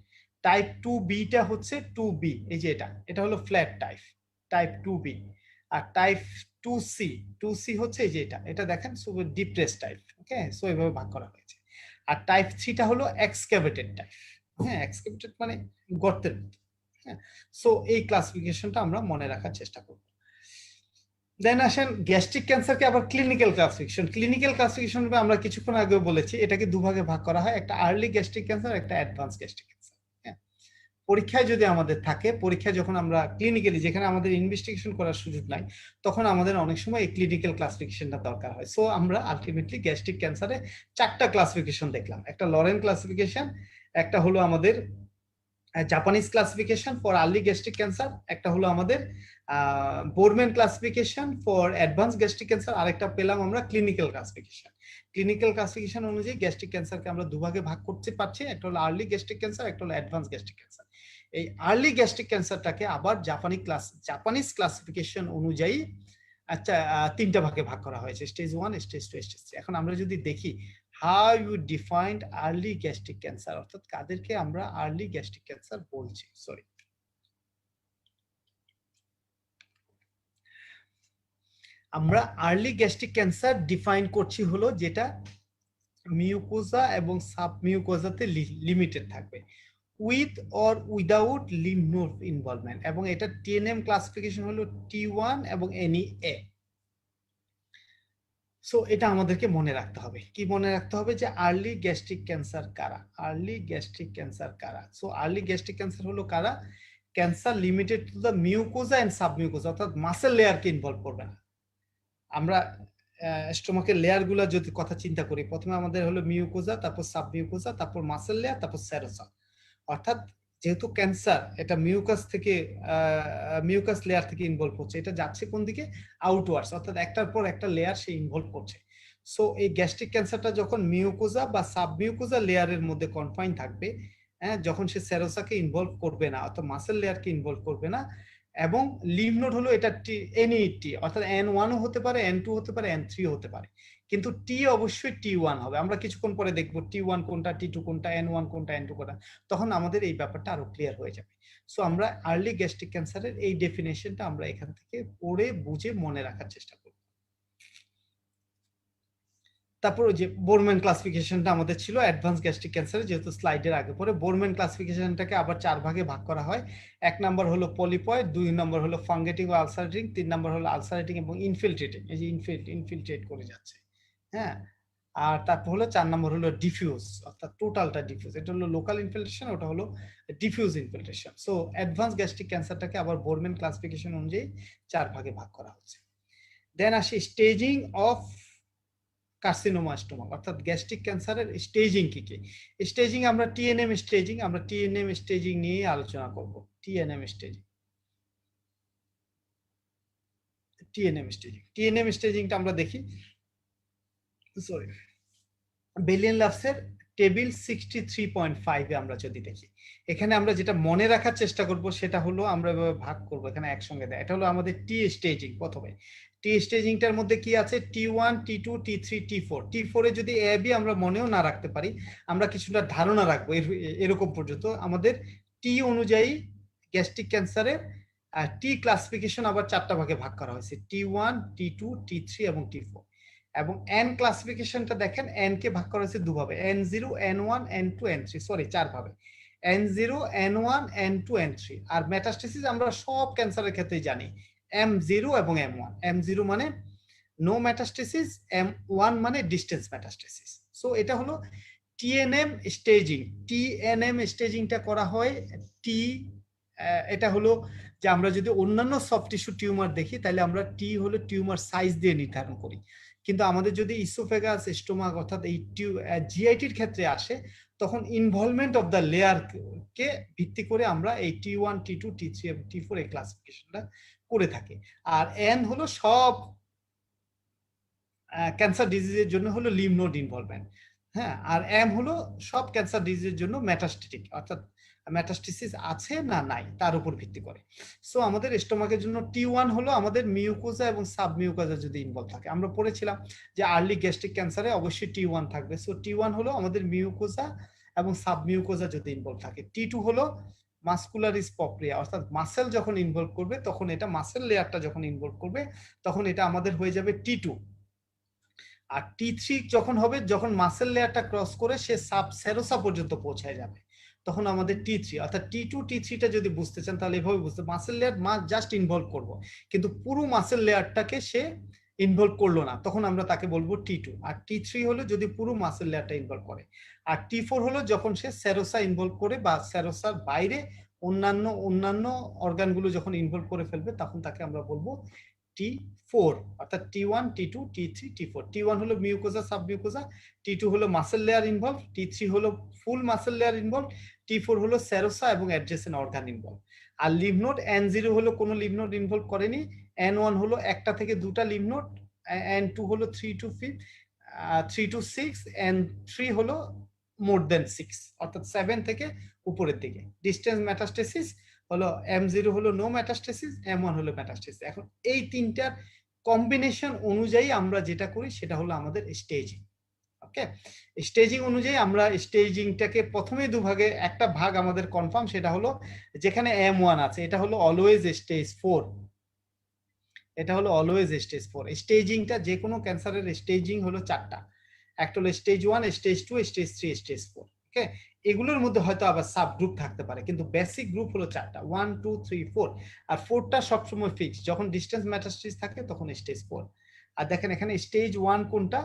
টাইপ 2B-টা হচ্ছে 2B, এই যে এটা হলো ফ্ল্যাট টাইপ, টাইপ 2B। আর টাইপ 2C, 2C হচ্ছে এই যে এটা দেখেন সুপার ডিপ্রেস টাইপ। ওকে, সো এইভাবে ভাগ করা হয়েছে। আর টাইপ 3টা হলো এক্সক্যাভেটেড টাইপ। হ্যাঁ, এক্সক্যাভেটেড মানে গর্তের মতো। হ্যাঁ, সো এই ক্লাসিফিকেশনটা আমরা মনে রাখার চেষ্টা করব। দেন আসেন গ্যাস্ট্রিক ক্যান্সারকে আবার ক্লিনিক্যাল ক্লাসিফিকেশন। ক্লিনিক্যাল ক্লাসিফিকেশন আমরা কিছুক্ষণ আগে বলেছি, এটাকে দুভাগে ভাগ করা হয়, একটা আর্লি গ্যাস্ট্রিক ক্যান্সার, একটা অ্যাডভান্স গ্যাস্ট্রিক ক্যান্সার। হ্যাঁ, পরীক্ষায় যদি আমাদের থাকে, পরীক্ষায় যখন আমরা ক্লিনিক্যালি, যেখানে আমাদের ইনভেস্টিগেশন করার সুযোগ নাই, তখন আমাদের অনেক সময় এই ক্লিনিক্যাল ক্লাসিফিকেশনটা দরকার হয়। সো আমরা আলটিমেটলি গ্যাস্ট্রিক ক্যান্সারে চারটা ক্লাসিফিকেশন দেখলাম। একটা লরেন্ট ক্লাসিফিকেশন, একটা হলো আমাদের Japanese classification for early gastric cancer, একটা হলো আমাদের Borman classification for advance gastric cancer, আরেকটা পেলাম আমরা ক্লিনিক্যাল ক্লাসিফিকেশন। ক্লিনিক্যাল ক্লাসিফিকেশন অনুযায়ী গ্যাস্ট্রিক ক্যান্সারকে আমরা দুভাগে ভাগ করতে পারছি, একটা হলো আর্লি গ্যাস্ট্রিক ক্যান্সার, একটা হলো অ্যাডভান্স গ্যাস্ট্রিক ক্যান্সার। এই আর্লি গ্যাস্ট্রিক ক্যান্সারটাকে আবার জাপানিজ ক্লাসিফিকেশন অনুযায়ী আচ্ছা তিনটা ভাগে ভাগ করা হয়েছে, স্টেজ 1, স্টেজ 2, স্টেজ 3। এখন আমরা যদি দেখি how you defined early gastric cancer, অর্থাৎ কাদেরকে আমরা আর্লি গ্যাস্ট্রিক ক্যান্সার বলছি। সরি, আমরা আর্লি গ্যাস্ট্রিক ক্যান্সার ডিফাইন করছি হলো যেটা মিউকোজা এবং সাবমিউকোজাতে লিমিটেড থাকবে, with or without lymph node involvement, এবং এটা টিএনএম ক্লাসিফিকেশন হলো T1 এবং NEA। সো এটা আমাদেরকে মনে রাখতে হবে। কি মনে রাখতে হবে? যে আর্লি গ্যাস্ট্রিক ক্যান্সার কারা, আর্লি গ্যাস্ট্রিক ক্যান্সার কারা। সো আর্লি গ্যাস্ট্রিক ক্যান্সার হলো কারা? Cancer limited to the mucosa and submucosa, অর্থাৎ মাসেল লেয়ারকে ইনভলভ করবে না। আমরা স্টোমাকের লেয়ার গুলা যদি কথা চিন্তা করি, প্রথমে আমাদের হলো মিউকোজা, তারপর সাবমিউকোজা, তারপর মাসেল লেয়ার, তারপর সেরোসা। অর্থাৎ যেহেতু ক্যান্সার এটা মিউকাস থেকে মিউকাস লেয়ার থেকে ইনভলভ হচ্ছে, এটা যাচ্ছে কোন দিকে? আউটওয়ার্ডস, অর্থাৎ একটার পর একটা লেয়ার সে ইনভলভ করছে। সো এই গ্যাস্ট্রিক ক্যান্সারটা যখন মিউকোজা বা সাবমিউকোজা লেয়ারের মধ্যে কনফাইন থাকবে, হ্যাঁ, যখন সে সেরোসাকে ইনভলভ করবে না, অর্থাৎ মাসেল লেয়ারকে ইনভলভ করবে না, এবং লিম্ফ নোড হলো এটা এনইটি, অর্থাৎ N1 ও হতে পারে, N2 হতে পারে, N3 হতে পারে, কিন্তু টি অবশ্যই T1 হবে। আমরা কিছুক্ষণ পরে দেখবো T1 কোনটা, T2 কোনটা, N1 কোনটা, N2 কোনটা, তখন আমাদের এই ব্যাপারটা আরো ক্লিয়ার হয়ে যাবে। সো আমরা আর্লি গ্যাস্ট্রিক ক্যান্সারের এই ডেফিনেশনটা আমরা এখান থেকে পড়ে বুঝে মনে রাখার চেষ্টা করব। তারপর যে বোরম্যান ক্লাসিফিকেশনটা আমাদের ছিল অ্যাডভান্স গ্যাস্ট্রিক ক্যান্সারে, যেহেতু স্লাইডের আগে পরে বোরম্যান ক্লাসিফিকেশনটাকে আবার চার ভাগে ভাগ করা হয়। 1 নম্বর হলো পলিপয়েড, 2 নম্বর হলো ফাঙ্গেটিং ও আলসারেটিং, 3 নম্বর হলো আলসারেটিং এবং ইনফিলট্রেটিং, এই যে ইনফিলট্রেট করে যাচ্ছে। হ্যাঁ, আর তারপর হলো 4 নম্বর হলো ডিফিউজ, অর্থাৎ টোটালটা ডিফিউজ। এটা হলো লোকাল ইনফিলট্রেশন, ওটা হলো diffuse infiltration. So advance gastric ক্যান্সারটাকে আবার বোরম্যান ক্লাসিফিকেশন অনুযায়ী চার ভাগে ভাগ করা হচ্ছে। দেন আসি স্টেজিং অফ কার্সিনোমা স্টোমাক, অর্থাৎ গ্যাস্ট্রিক ক্যান্সারের স্টেজিং কি কি। স্টেজিং আমরা টিএনএম স্টেজিং নিয়ে আলোচনা করব। টিএনএম স্টেজিংটা আমরা দেখি। সরি, বেলিয়ান লাভসের টেবিল 63.5 এ আমরা যদি দেখি, এখানে আমরা যেটা মনে রাখার চেষ্টা করব সেটা হলো আমরা ভাগ করব, এখানে একসঙ্গে দেয়। এটা হলো আমাদের টি স্টেজিং। প্রথমে টি স্টেজিংটার মধ্যে কি আছে? T1, T2, T3, T4। T4 এ যদি এ বি আমরা মনেও না রাখতে পারি, আমরা কিছুটা ধারণা রাখবো এরকম পর্যন্ত। আমাদের টি অনুযায়ী গ্যাস্ট্রিক ক্যান্সারের টি ক্লাসিফিকেশন আবার 4টা ভাগে ভাগ করা হয়েছে, T1, T2, T3 এবং T4। এবং এন ক্লাসিফিকেশনটা দেখেন, এন কে ভাগ করা হয়েছে দুভাবে, N0, N1, N2, N3, sorry 4 ভাবে, N0, N1, N2, N3। আর মেটাস্টেসিস আমরা সব ক্যান্সারের ক্ষেত্রেই জানি M0 এবং M1। M0 মানে নো মেটাস্টেসিস, M1 মানে ডিস্টেন্স মেটাস্টেসিস। সো এটা হলো টিএনএম স্টেজিং। টিএনএম স্টেজিংটা করা হয় টি, এটা হলো যে আমরা যদি অন্যান্য সফট টিস্যু টিউমার দেখি তাহলে আমরা টি হলো টিউমার সাইজ দিয়ে নির্ধারণ করি, কিন্তু আমাদের যদি ইসোফেগাস, স্টোমাক অর্থাৎ এই জিআইটির ক্ষেত্রে আসে তখন ইনভলভমেন্ট অফ দ্য লেয়ার কে ভিত্তি করে আমরা এই T1, T2, T3 এবং T4 এই ক্লাসিফিকেশনটা করে থাকি। আর এন হলো সব ক্যান্সার ডিজিজের জন্য হলো লিম্ফ নোড ইনভলভমেন্ট, হ্যাঁ। আর এম হলো সব ক্যান্সার ডিজিজের জন্য মেটাস্টেটিক, অর্থাৎ মেটাস্টেসিস আছে না নাই তার উপর ভিত্তি করে। সো আমাদের স্টোমাকের জন্য T1 হলো আমাদের মিউকোজা এবং সাবমিউকোজা যদি ইনভলভ থাকে। আমরা পড়েছিলাম যে আর্লি গ্যাস্ট্রিক ক্যান্সারে অবশ্যই T1 থাকবে। সো T1 হলো আমাদের মিউকোজা এবং সাবমিউকোজা যদি ইনভলভ থাকে। T2 হলো মাসকুলারিস প্রক্রিয়া, অর্থাৎ মাসেল যখন ইনভলভ করবে তখন এটা মাসেল লেয়ারটা যখন ইনভলভ করবে তখন এটা আমাদের হয়ে যাবে T2। আর T3 যখন হবে, যখন মাসেল লেয়ারটা ক্রস করে সে সাব সেরোসা পর্যন্ত পৌঁছায় যাবে তখন আমাদের T3। অর্থাৎ T2 T3টা যদি বুঝতে চান তাহলে এভাবে বুঝতে, মাসেল লেয়ার জাস্ট ইনভলভ করব কিন্তু পুরো মাসেল লেয়ারটাকে সে ইনভলভ করলো না, তখন আমরা তাকে বলবো T2। আর T3 হলো যদি পুরো মাসেল লেয়ারটা ইনভলভ করে। আর T4 হলো যখন সে সেরোসা ইনভলভ করে বা সেরোসার বাইরে অন্যান্য অর্গানগুলো যখন ইনভলভ করে ফেলবে তখন তাকে আমরা বলবো T4। অর্থাৎ T1, T2, T3, T4। T1 হলো মিউকোজা, সাবমিউকোজা, T2 হলো মাসেল লেয়ার ইনভলভ, T3 হলো ফুল মাসেল লেয়ার ইনভলভ, T4 হলো সেরোসা এবং অ্যাডজেসেন্ট অর্গান ইনভলভ। আর লিম্ফ নোড N0 হলো কোনো লিম্ফ নোড ইনভলভ করেনি, N1 হলো একটা থেকে দুটা লিম্ফ নোড, N2 হলো 3 to 6, N3 হলো মোর দেন 6, অর্থাৎ 7 থেকে উপরের দিকে। ডিস্টেন্স মেটাস্টেসিস হলো M0 হলো নো মেটাস্টেসিস, M1 হলো মেটাস্টেসিস। এখন এই তিনটার কম্বিনেশন অনুযায়ী আমরা যেটা করি সেটা হলো আমাদের স্টেজিং। ওকে, স্টেজিং অনুযায়ী আমরা স্টেজিংটাকে প্রথমে দুভাগে, একটা ভাগ আমাদের কনফার্ম, সেটা হলো যেখানে M1 আছে এটা হলো অলওয়েজ স্টেজ 4, এটা হলো অলওয়েজ স্টেজ 4। স্টেজিংটা যে কোনো ক্যান্সারের স্টেজিং হলো 4টা, একটা হলো স্টেজ 1, স্টেজ 2, স্টেজ 3, স্টেজ 4। ওকে, এগুলোর মধ্যে হয়তো আবার সাব গ্রুপ থাকতে পারে কিন্তু বেসিক গ্রুপ হলো 4টা, 1, 2, 3, 4। আর 4টা সবসময় ফিক্স, যখন ডিস্টেন্স মেটাস্টেসিস থাকে তখন স্টেজ 4। আর দেখেন এখানে স্টেজ 1 কোনটা,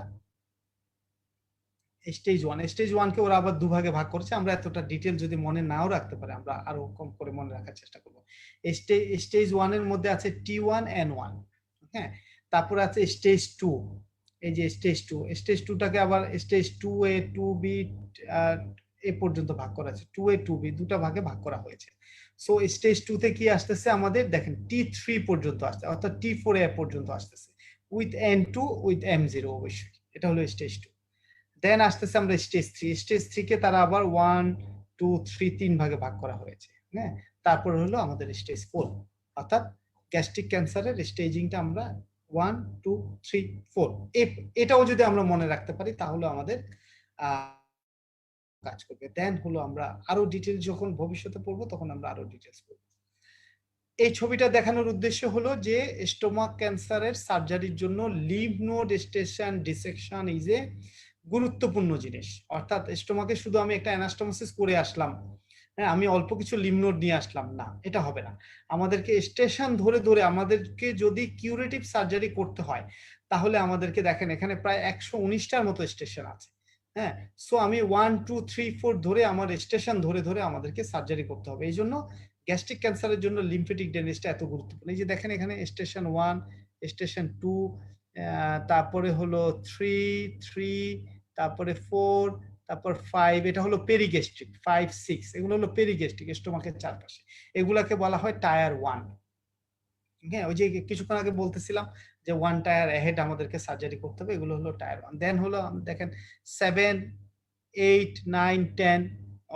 স্টেজ 1। স্টেজ 1 কে ওরা আবার দুভাগে ভাগ করেছে, আমরা এতটা ডিটেল যদি মনে নাও রাখতে পারে আমরা আরো কম করে মনে রাখার চেষ্টা করব। স্টেজ 1 এর মধ্যে আছে T1, N1, হ্যাঁ। তারপরে আছে স্টেজ 2, এই যে স্টেজ 2, স্টেজ 2টাকে আবার স্টেজ 2A, 2B এ পর্যন্ত ভাগ করা আছে, 2A, 2B দুটো ভাগে ভাগ করা হয়েছে। সো স্টেজ 2 তে কি আসতেছে আমাদের, দেখেন T3 পর্যন্ত আসছে, অর্থাৎ T4A পর্যন্ত আসতেছে উইথ N2 উইথ M0 অবশ্যই, এটা হলো স্টেজ 2। দেন আসতেছে আমরা স্টেজ 3। স্টেজ 3 কে তারা আবার 1, 2, 3 তিন ভাগে ভাগ করা হয়েছে, হ্যাঁ। তারপর হলো আমাদের স্টেজ 4, অর্থাৎ গ্যাস্ট্রিক ক্যান্সারের স্টেজিংটা আমরা 1, 2, 3, 4 এটাও যদি আমরা মনে রাখতে পারি তাহলে আমাদের কাজ করবে। দেন হলো আমরা আরো ডিটেইলস যখন ভবিষ্যতে পড়বো তখন আমরা আরো ডিটেইলস পড়বো। এই ছবিটা দেখানোর উদ্দেশ্য হলো যে স্টোমাক ক্যান্সারের সার্জারির জন্য lymph node station dissection is a গুরুত্বপূর্ণ জিনিস। অর্থাৎ স্টোমাকে শুধু আমি একটা অ্যানাস্টোমোসিস করে আসলাম, হ্যাঁ, আমি অল্প কিছু লিম্ফ নোড নিয়ে আসলাম না, এটা হবে না। আমাদেরকে স্টেশন ধরে ধরে আমাদেরকে যদি কিউরেটিভ সার্জারি করতে হয় তাহলে আমাদেরকে দেখেন এখানে প্রায় 119টার মতো স্টেশন আছে, হ্যাঁ। সো আমি 1, 2, 3, 4 ধরে আমার স্টেশন ধরে ধরে আমাদেরকে সার্জারি করতে হবে। এই জন্য গ্যাস্ট্রিক ক্যান্সারের জন্য লিম্ফেটিক ড্রেনেজটা এত গুরুত্বপূর্ণ। এই যে দেখেন এখানে স্টেশন 1, স্টেশন 2, তারপরে হলো 3, তারপরে 4, তারপর 5, এটা হলো পেরিগ্যাস্ট্রিক, 5, 6 এগুলো হলো পেরিগ্যাস্ট্রিক স্টোমাকের চারপাশে, এগুলাকে বলা হয় টায়ার 1। হ্যাঁ, ওই যে কিছুক্ষণ আগে বলতেছিলাম যে 1 টায়ার অ্যাহেড আমাদেরকে সার্জারি করতে হবে, এগুলো হলো টায়ার 1। দেন হলো দেখেন 7, 8, 9, 10,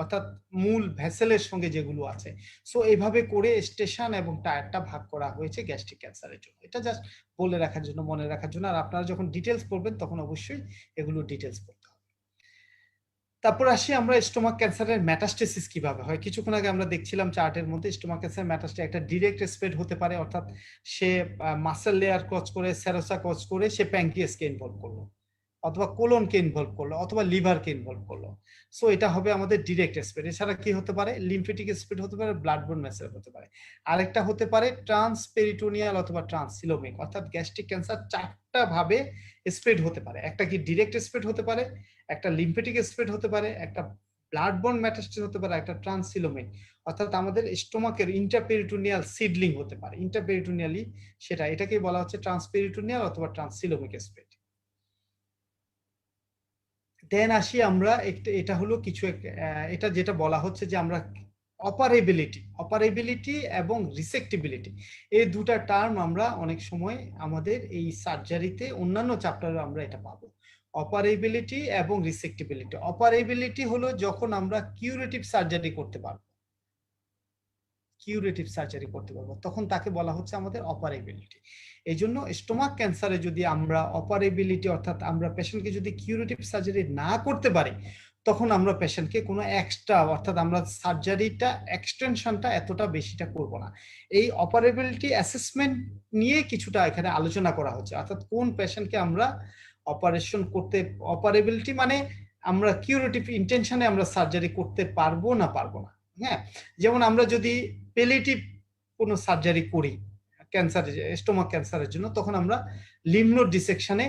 অর্থাৎ মূল ভেসেলের সঙ্গে যেগুলো আছে। সো এইভাবে করে স্টেশন এবং টায়ারটা ভাগ করা হয়েছে গ্যাস্ট্রিক ক্যান্সারের জন্য। এটা জাস্ট বলে রাখার জন্য, মনে রাখার জন্য। আর আপনারা যখন ডিটেলস পড়বেন তখন অবশ্যই এগুলো ডিটেলস পড়তে হবে। তারপর আসি আমরা স্টোমাক ক্যান্সারের মেটাস্টেসিস কিভাবে হয়। কিছুক্ষণ আগে আমরা দেখছিলাম চার্টের মধ্যে স্টোমাক ক্যান্সার মেটাস্টেসিস একটা ডিরেক্ট স্প্রেড হতে পারে, অর্থাৎ সে মাসল লেয়ার ক্রস করে, সেরোসা ক্রস করে সে প্যানক্রিয়াসকে ইনভলভ করলো, অথবা কোলনকে ইনভলভ করলো, অথবা লিভারকে ইনভলভ করলো। সো এটা হবে আমাদের ডিরেক্ট স্প্রেড। এছাড়া কি হতে পারে, লিম্ফেটিক স্প্রেড হতে পারে, ব্লাড বোর্ন মেসেজ হতে পারে। আরেকটা হতে পারে ট্রান্সপেরিটোনিয়াল অথবা ট্রান্সসিলোমিক, অর্থাৎ গ্যাস্ট্রিক ক্যান্সার চারটা ভাবে স্প্রেড হতে পারে। একটা কি ডিরেক্ট স্প্রেড হতে পারে, একটা লিম্ফেটিক স্প্রেড হতে পারে, একটা ব্লাড বোর্ন মেটাস্টেসিস হতে পারে, একটা ট্রান্সসিলোমিক, অর্থাৎ আমাদের স্টোমাকের ইন্টারপেরিটোনিয়াল সিডলিং হতে পারে, ইন্টারপেরিটোনিয়ালি সেটা, এটাকেই বলা হচ্ছে ট্রান্সপেরিটোনিয়াল অথবা ট্রান্সসিলোমিক স্প্রেড। দেন আসি আমরা এটা হলো কিছু এটা যেটা বলা হচ্ছে যে আমরা অপারেবিলিটি এবং রিসেক্টিবিলিটি, এই দুটা টার্ম আমরা অনেক সময় আমাদের এই সার্জারিতে অন্যান্য চ্যাপ্টারে আমরা এটা পাবো। অপারেবিলিটি এবং রিসেক্টিবিলিটি। অপারেবিলিটি হলো যখন আমরা কিউরেটিভ সার্জারি করতে পারবো, তখন তাকে বলা হচ্ছে আমাদের অপারেবিলিটি। এই জন্য স্টোমাক ক্যান্সারে যদি আমরা অপারেবিলিটি, অর্থাৎ আমরা পেশেন্টকে যদি কিউরেটিভ সার্জারি না করতে পারি, তখন আমরা পেশেন্টকে কোনো এক্সট্রা, অর্থাৎ আমরা সার্জারিটা এক্সটেনশনটা এতটা বেশিটা করব না। এই অপারেবিলিটি অ্যাসেসমেন্ট নিয়ে কিছুটা এখানে আলোচনা করা হচ্ছে, অর্থাৎ কোন পেশেন্টকে আমরা অপারেশন করতে, অপারেবিলিটি মানে আমরা কিউরেটিভ ইন্টেনশনে আমরা সার্জারি করতে পারবো না পারবো না। হ্যাঁ, যেমন আমরা যদি পেলিয়েটিভ কোনো সার্জারি করি ক্যান্সার, স্টোমাক ক্যান্সারের জন্য, তখন আমরা লিম্ফ নোড ডিসেকশনে,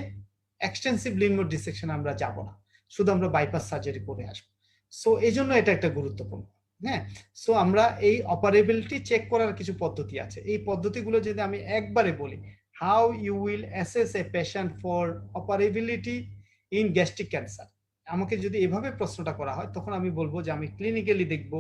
এক্সটেন্সিভ লিম্ফ নোড ডিসেকশনে আমরা যাব না, শুধু আমরা বাইপাস সার্জারি করে আসবো। সো এই জন্য এটা একটা গুরুত্বপূর্ণ। হ্যাঁ, সো আমরা এই অপারেবিলিটি চেক করার কিছু পদ্ধতি আছে। এই পদ্ধতিগুলো যদি আমি একবারে বলি, how you will assess a patient for operability in gastric cancer, আমাকে যদি এভাবে প্রশ্নটা করা হয়, তখন আমি বলবো যে আমি ক্লিনিক্যালি দেখবো,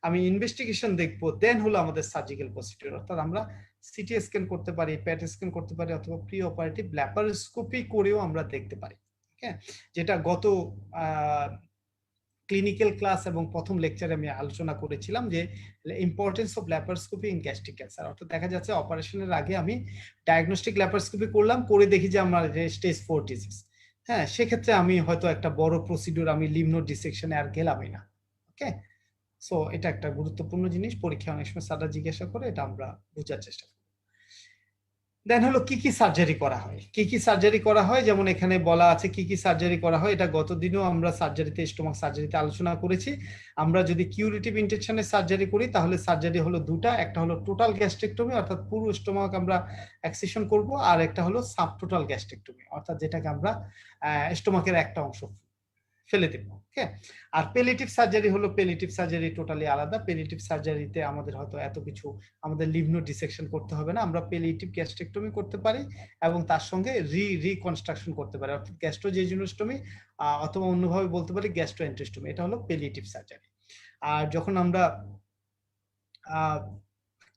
আমি ইনভেস্টিগেশন দেখবো, দেন হলো আমাদের সার্জিক্যাল প্রসিডিউর, অর্থাৎ আমরা সিটি স্ক্যান করতে পারি, প্যাট স্ক্যান করতে পারি, অথবা প্রি অপারেটিভ ল্যাপারোস্কোপি করেও আমরা দেখতে পারি। হ্যাঁ, যেটা গত ক্লিনিক্যাল ক্লাস এবং প্রথম লেকচারে আমি আলোচনা করেছিলাম যে importance of laparoscopy in gastric cancer. অর্থাৎ দেখা যাচ্ছে অপারেশনের আগে আমি ডায়াগনস্টিক ল্যাপারোস্কোপি করলাম, করে দেখি যে আমার স্টেজ 4 ডিজিজ। হ্যাঁ, সেক্ষেত্রে আমি হয়তো একটা বড় প্রসিডিউর, আমি লিম্ফ নোড ডিসেকশনে আর গেলামই না। ওকে, সো এটা একটা গুরুত্বপূর্ণ জিনিস, পরীক্ষা অনেক সময় স্যাররা জিজ্ঞাসা করে, এটা আমরা বোঝার চেষ্টা করি। দেন হলো কি কি সার্জারি করা হয়, কি কি সার্জারি করা হয়, যেমন এখানে বলা আছে কি কি সার্জারি করা হয়। এটা গত দিনও আমরা সার্জারিতে, স্টোমাক সার্জারিতে আলোচনা করেছি। আমরা যদি কিউরেটিভ ইন্টেনশনে সার্জারি করি, তাহলে সার্জারি হলো দুটা, একটা হলো টোটাল গ্যাস্ট্রেক্টমি, অর্থাৎ পুরো স্টোমাক আমরা এক্সিশন করব, আর একটা হলো সাবটোটাল গ্যাস্ট্রেক্টমি, অর্থাৎ যেটাকে আমরা স্টোমাকের একটা অংশ ফেলে দেব। ওকে, আর পেলিটিভ সার্জারি হলো, পেলিটিভ সার্জারি টোটালি আলাদা। পেলিটিভ সার্জারিতে আমাদের হয়তো এত কিছু, আমাদের লিম্ফ নোড ডিসেকশন করতে হবে না, আমরা পেলিটিভ গ্যাস্ট্রেক্টমি করতে পারি এবং তার সঙ্গে রিকনস্ট্রাকশন করতে পারি, অর্থাৎ গ্যাস্ট্রোজেজুনোস্টমি, অথবা অন্যভাবে বলতে পারি গ্যাস্ট্রোএন্টেরোস্টমি। এটা হলো পেলিটিভ সার্জারি। আর যখন আমরা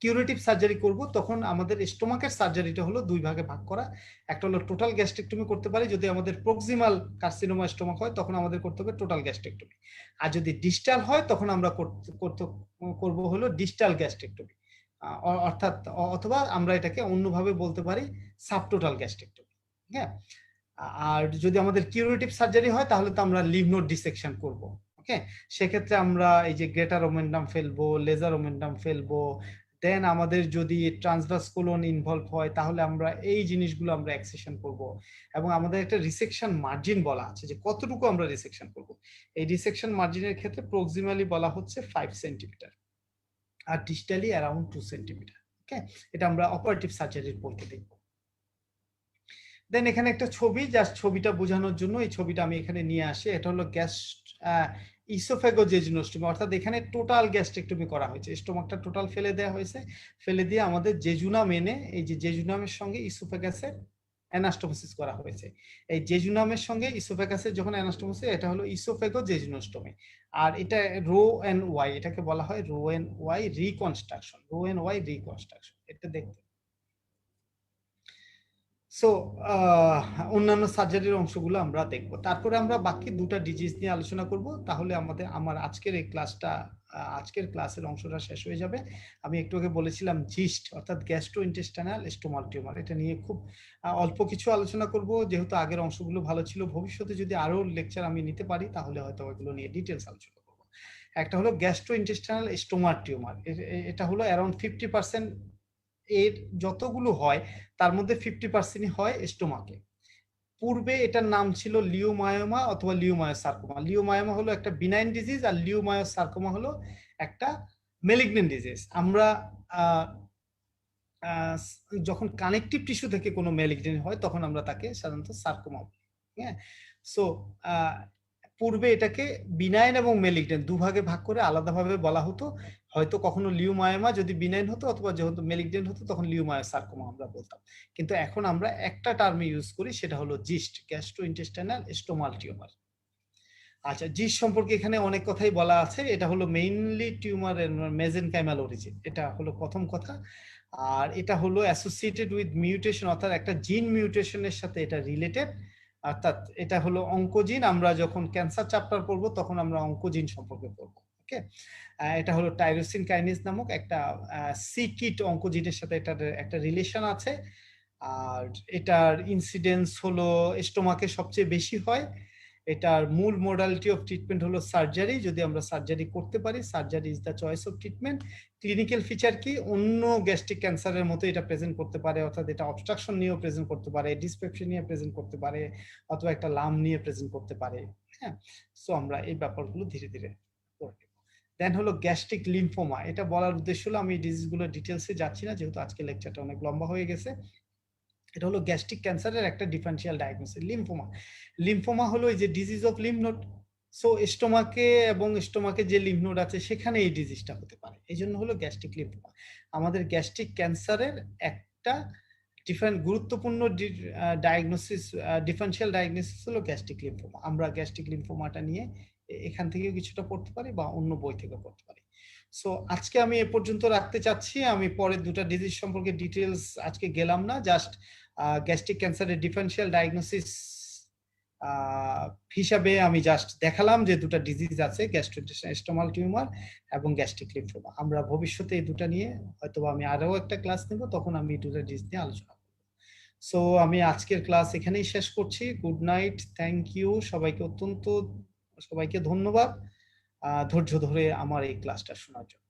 কিউরেটিভ সার্জারি করব, তখন আমাদের স্টোমাকের সার্জারিটা হলো দুই ভাগে ভাগ করা। একটা হলো টোটাল গ্যাস্ট্রেক্টমি করতে পারি, যদি আমাদের প্রক্সিমাল কার্সিনোমা স্টোমাক হয় তখন আমাদের করতে হবে টোটাল গ্যাস্ট্রেক্টমি। আর যদি ডিস্টাল হয় তখন আমরা করব হলো ডিস্টাল গ্যাস্ট্রেক্টমি, অর্থাৎ অথবা আমরা এটাকে অন্যভাবে বলতে পারি সাবটোটাল গ্যাস্ট্রেক্টমি। হ্যাঁ, আর যদি আমাদের কিউরেটিভ সার্জারি হয় তাহলে তো আমরা লিম্ফ নোড ডিসেকশন করব। ওকে, সেক্ষেত্রে আমরা এই যে গ্রেটার ওমেন্টাম ফেলবো, লেজার ওমেন্টাম ফেলবো, দেন আমাদের যদি ট্রান্সভার্স কোলন ইনভলভ হয় তাহলে আমরা এই জিনিসগুলো আমরা এক্সেশন করব। এবং আমাদের একটা রিসেকশন মার্জিন বলা আছে যে কতটুকু আমরা রিসেকশন করব। এই রিসেকশন মার্জিনের ক্ষেত্রে প্রক্সিমালি বলা হচ্ছে 5 সেন্টিমিটার, আর ডিস্টালি অ্যারাউন্ড 2 সেন্টিমিটার। ওকে, এটা আমরা অপারেটিভ সার্জারির বলতে দেখব। দেন এখানে একটা ছবি, জাস্ট ছবিটা বোঝানোর জন্য এই ছবিটা আমি এখানে নিয়ে আসি। এটা হলো ইসোফেগোজেজুনোস্টমি, অর্থাৎ এখানে টোটাল গ্যাস্ট্রেক্টমি করা হয়েছে, স্টোমাকটা টোটাল ফেলে দেওয়া হয়েছে, ফেলে দিয়ে আমাদের জেজুনাম এনে এই যে জেজুনামের সঙ্গে ইসোফেগাসের অ্যানাস্টোমোসিস করা হয়েছে। এই জেজুনামের সঙ্গে ইসোফেগাসের যখন অ্যানাস্টোমোসিস, এটা হলো ইসোফেগোজেজুনোস্টমি। আর এটা রো এন ওয়াই, এটাকে বলা হয় রো এন ওয়াই রিকনস্ট্রাকশন, রো এন ওয়াই রিকনস্ট্রাকশন। এটা দেখতে সো অন্যান্য সার্জারির অংশগুলো আমরা দেখব, তারপরে আমরা বাকি দুটা ডিজিজ নিয়ে আলোচনা করব। তাহলে আমার আজকের এই ক্লাসটা আজকের ক্লাসের অংশটা শেষ হয়ে যাবে। আমি একটু আগে বলেছিলাম জিস্ট অর্থাৎ গ্যাস্ট্রোইন্টেস্টাইনাল স্টোমাল টিউমার, এটা নিয়ে খুব অল্প কিছু আলোচনা করব, যেহেতু আগের অংশগুলো ভালো ছিল। ভবিষ্যতে যদি আরো লেকচার আমি নিতে পারি তাহলে হয়তো এগুলো নিয়ে ডিটেলস আলোচনা করব। একটা হলো গ্যাস্ট্রোইন্টেস্টাইনাল স্টোমার টিউমার, এটা হলো অ্যারাউন্ড 50% এর যতগুলো হয় তার মধ্যে 50%ই হয় স্টোমাকে। পূর্বে এটার নাম ছিল লিওমায়োমা অথবা লিওমায়োসার্কোমা। লিওমায়োমা হলো একটা বিনাইন ডিজিজ আর লিওমায়োসার্কোমা হলো একটা মেলিগনেন্ট ডিজিজ। আমরা যখন কানেকটিভ টিস্যু থেকে কোনো মেলিগনেন্ট হয় তখন আমরা তাকে সাধারণত সার্কোমা বলি। হ্যাঁ, সো পূর্বে এটাকে বিনাইন এবং মেলিগনেন্ট দুভাগে ভাগ করে আলাদাভাবে বলা হতো। হয়তো কখনো লিওমায়োমা যদি বিনাইন হতো অথবা যেহেতু মেলিগনেন্ট হতো তখন লিওমায়োসার্কোমা আমরা বলতাম। কিন্তু এখন আমরা একটা টার্ম ইউজ করি, সেটা হলো জিস্ট, গ্যাস্ট্রোইন্টেস্টাইনাল স্টোমাল টিউমার। আচ্ছা, জিস্ট সম্পর্কে এখানে অনেক কথাই বলা আছে। এটা হলো মেইনলি টিউমারের মেজেনকাইমাল অরিজিন, এটা হলো প্রথম কথা। আর এটা হলো অ্যাসোসিয়েটেড উইথ মিউটেশন, অর্থাৎ একটা জিন মিউটেশনের সাথে এটা রিলেটেড। অর্থাৎ এটা হলো অঙ্কোজিন। আমরা যখন ক্যান্সার চ্যাপ্টার পড়বো তখন আমরা অঙ্কোজিন সম্পর্কে পড়বো। ওকে, এটা হলো টাইরোসিন কাইনেজ নামক একটা সিকিট অঙ্কোজিনের সাথে এটার একটা রিলেশন আছে। আর এটার ইনসিডেন্স হলো স্টোমাকে সবচেয়ে বেশি হয়। এটার মূল মোডালিটি অফ ট্রিটমেন্ট হলো সার্জারি। যদি আমরা সার্জারি করতে পারি, surgery is the choice of treatment. Clinical feature কি? অন্য গ্যাস্ট্রিক ক্যান্সারের মতো এটা প্রেজেন্ট করতে পারে, অর্থাৎ এটা অবস্ট্রাকশন নিয়েও প্রেজেন্ট করতে পারে, ডিসপেপসিয়া নিয়ে প্রেজেন্ট করতে পারে, অথবা একটা লাম নিয়ে প্রেজেন্ট করতে পারে। হ্যাঁ, সো আমরা এই ব্যাপারগুলো ধীরে ধীরে করব। দেন হলো গ্যাস্ট্রিক লিম্ফোমা। এটা বলার উদ্দেশ্য হলো, আমি ডিজিজগুলোর ডিটেলসে যাচ্ছি না যেহেতু আজকে লেকচারটা অনেক লম্বা হয়ে গেছে। এটা হলো গ্যাস্ট্রিক ক্যান্সারের একটা ডিফারেন্সিয়াল ডায়াগনোসিস। লিম্ফোমা, লিম্ফোমা হলো এই যে disease of lymph node. So স্টোমাকে এবং স্টোমাকে যে লিম্ফ নোড আছে সেখানে এই ডিজিজটা হতে পারে, এই জন্য হলো গ্যাস্ট্রিক লিম্ফোমা। আমাদের গ্যাস্ট্রিক ক্যান্সারের একটা গুরুত্বপূর্ণ ডায়াগনোসিস, ডিফারেন্সিয়াল ডায়াগনোসিস হলো গ্যাস্ট্রিক লিম্ফোমা। আমরা গ্যাস্ট্রিক লিম্ফোমাটা নিয়ে এখান থেকেও কিছুটা পড়তে পারি বা অন্য বই থেকে পড়তে পারি। সো আজকে আমি এ পর্যন্ত রাখতে চাচ্ছি। আমি পরের দুটা ডিজিজ সম্পর্কে ডিটেলস আজকে গেলাম না, জাস্ট গ্যাস্ট্রিক ক্যান্সারের ডিফারেন্সিয়াল ডায়াগনোসিস হিসাবে আমি জাস্ট দেখালাম যে দুটা ডিজিজ আছে, গ্যাস্ট্রোইন্টেস্টাইনাল টিউমার এবং গ্যাস্ট্রিক লিম্ফোমা। আমরা ভবিষ্যতে এই দুটা নিয়ে হয়তো আমি আরো একটা ক্লাস নেব, তখন আমি দুটা ডিজিজ নিয়ে আলোচনা করব। সো আমি আজকের ক্লাস এখানেই শেষ করছি। গুড নাইট, থ্যাংক ইউ সবাইকে, সবাইকে ধন্যবাদ ধৈর্য ধরে আমার এই ক্লাসটা শোনার জন্য।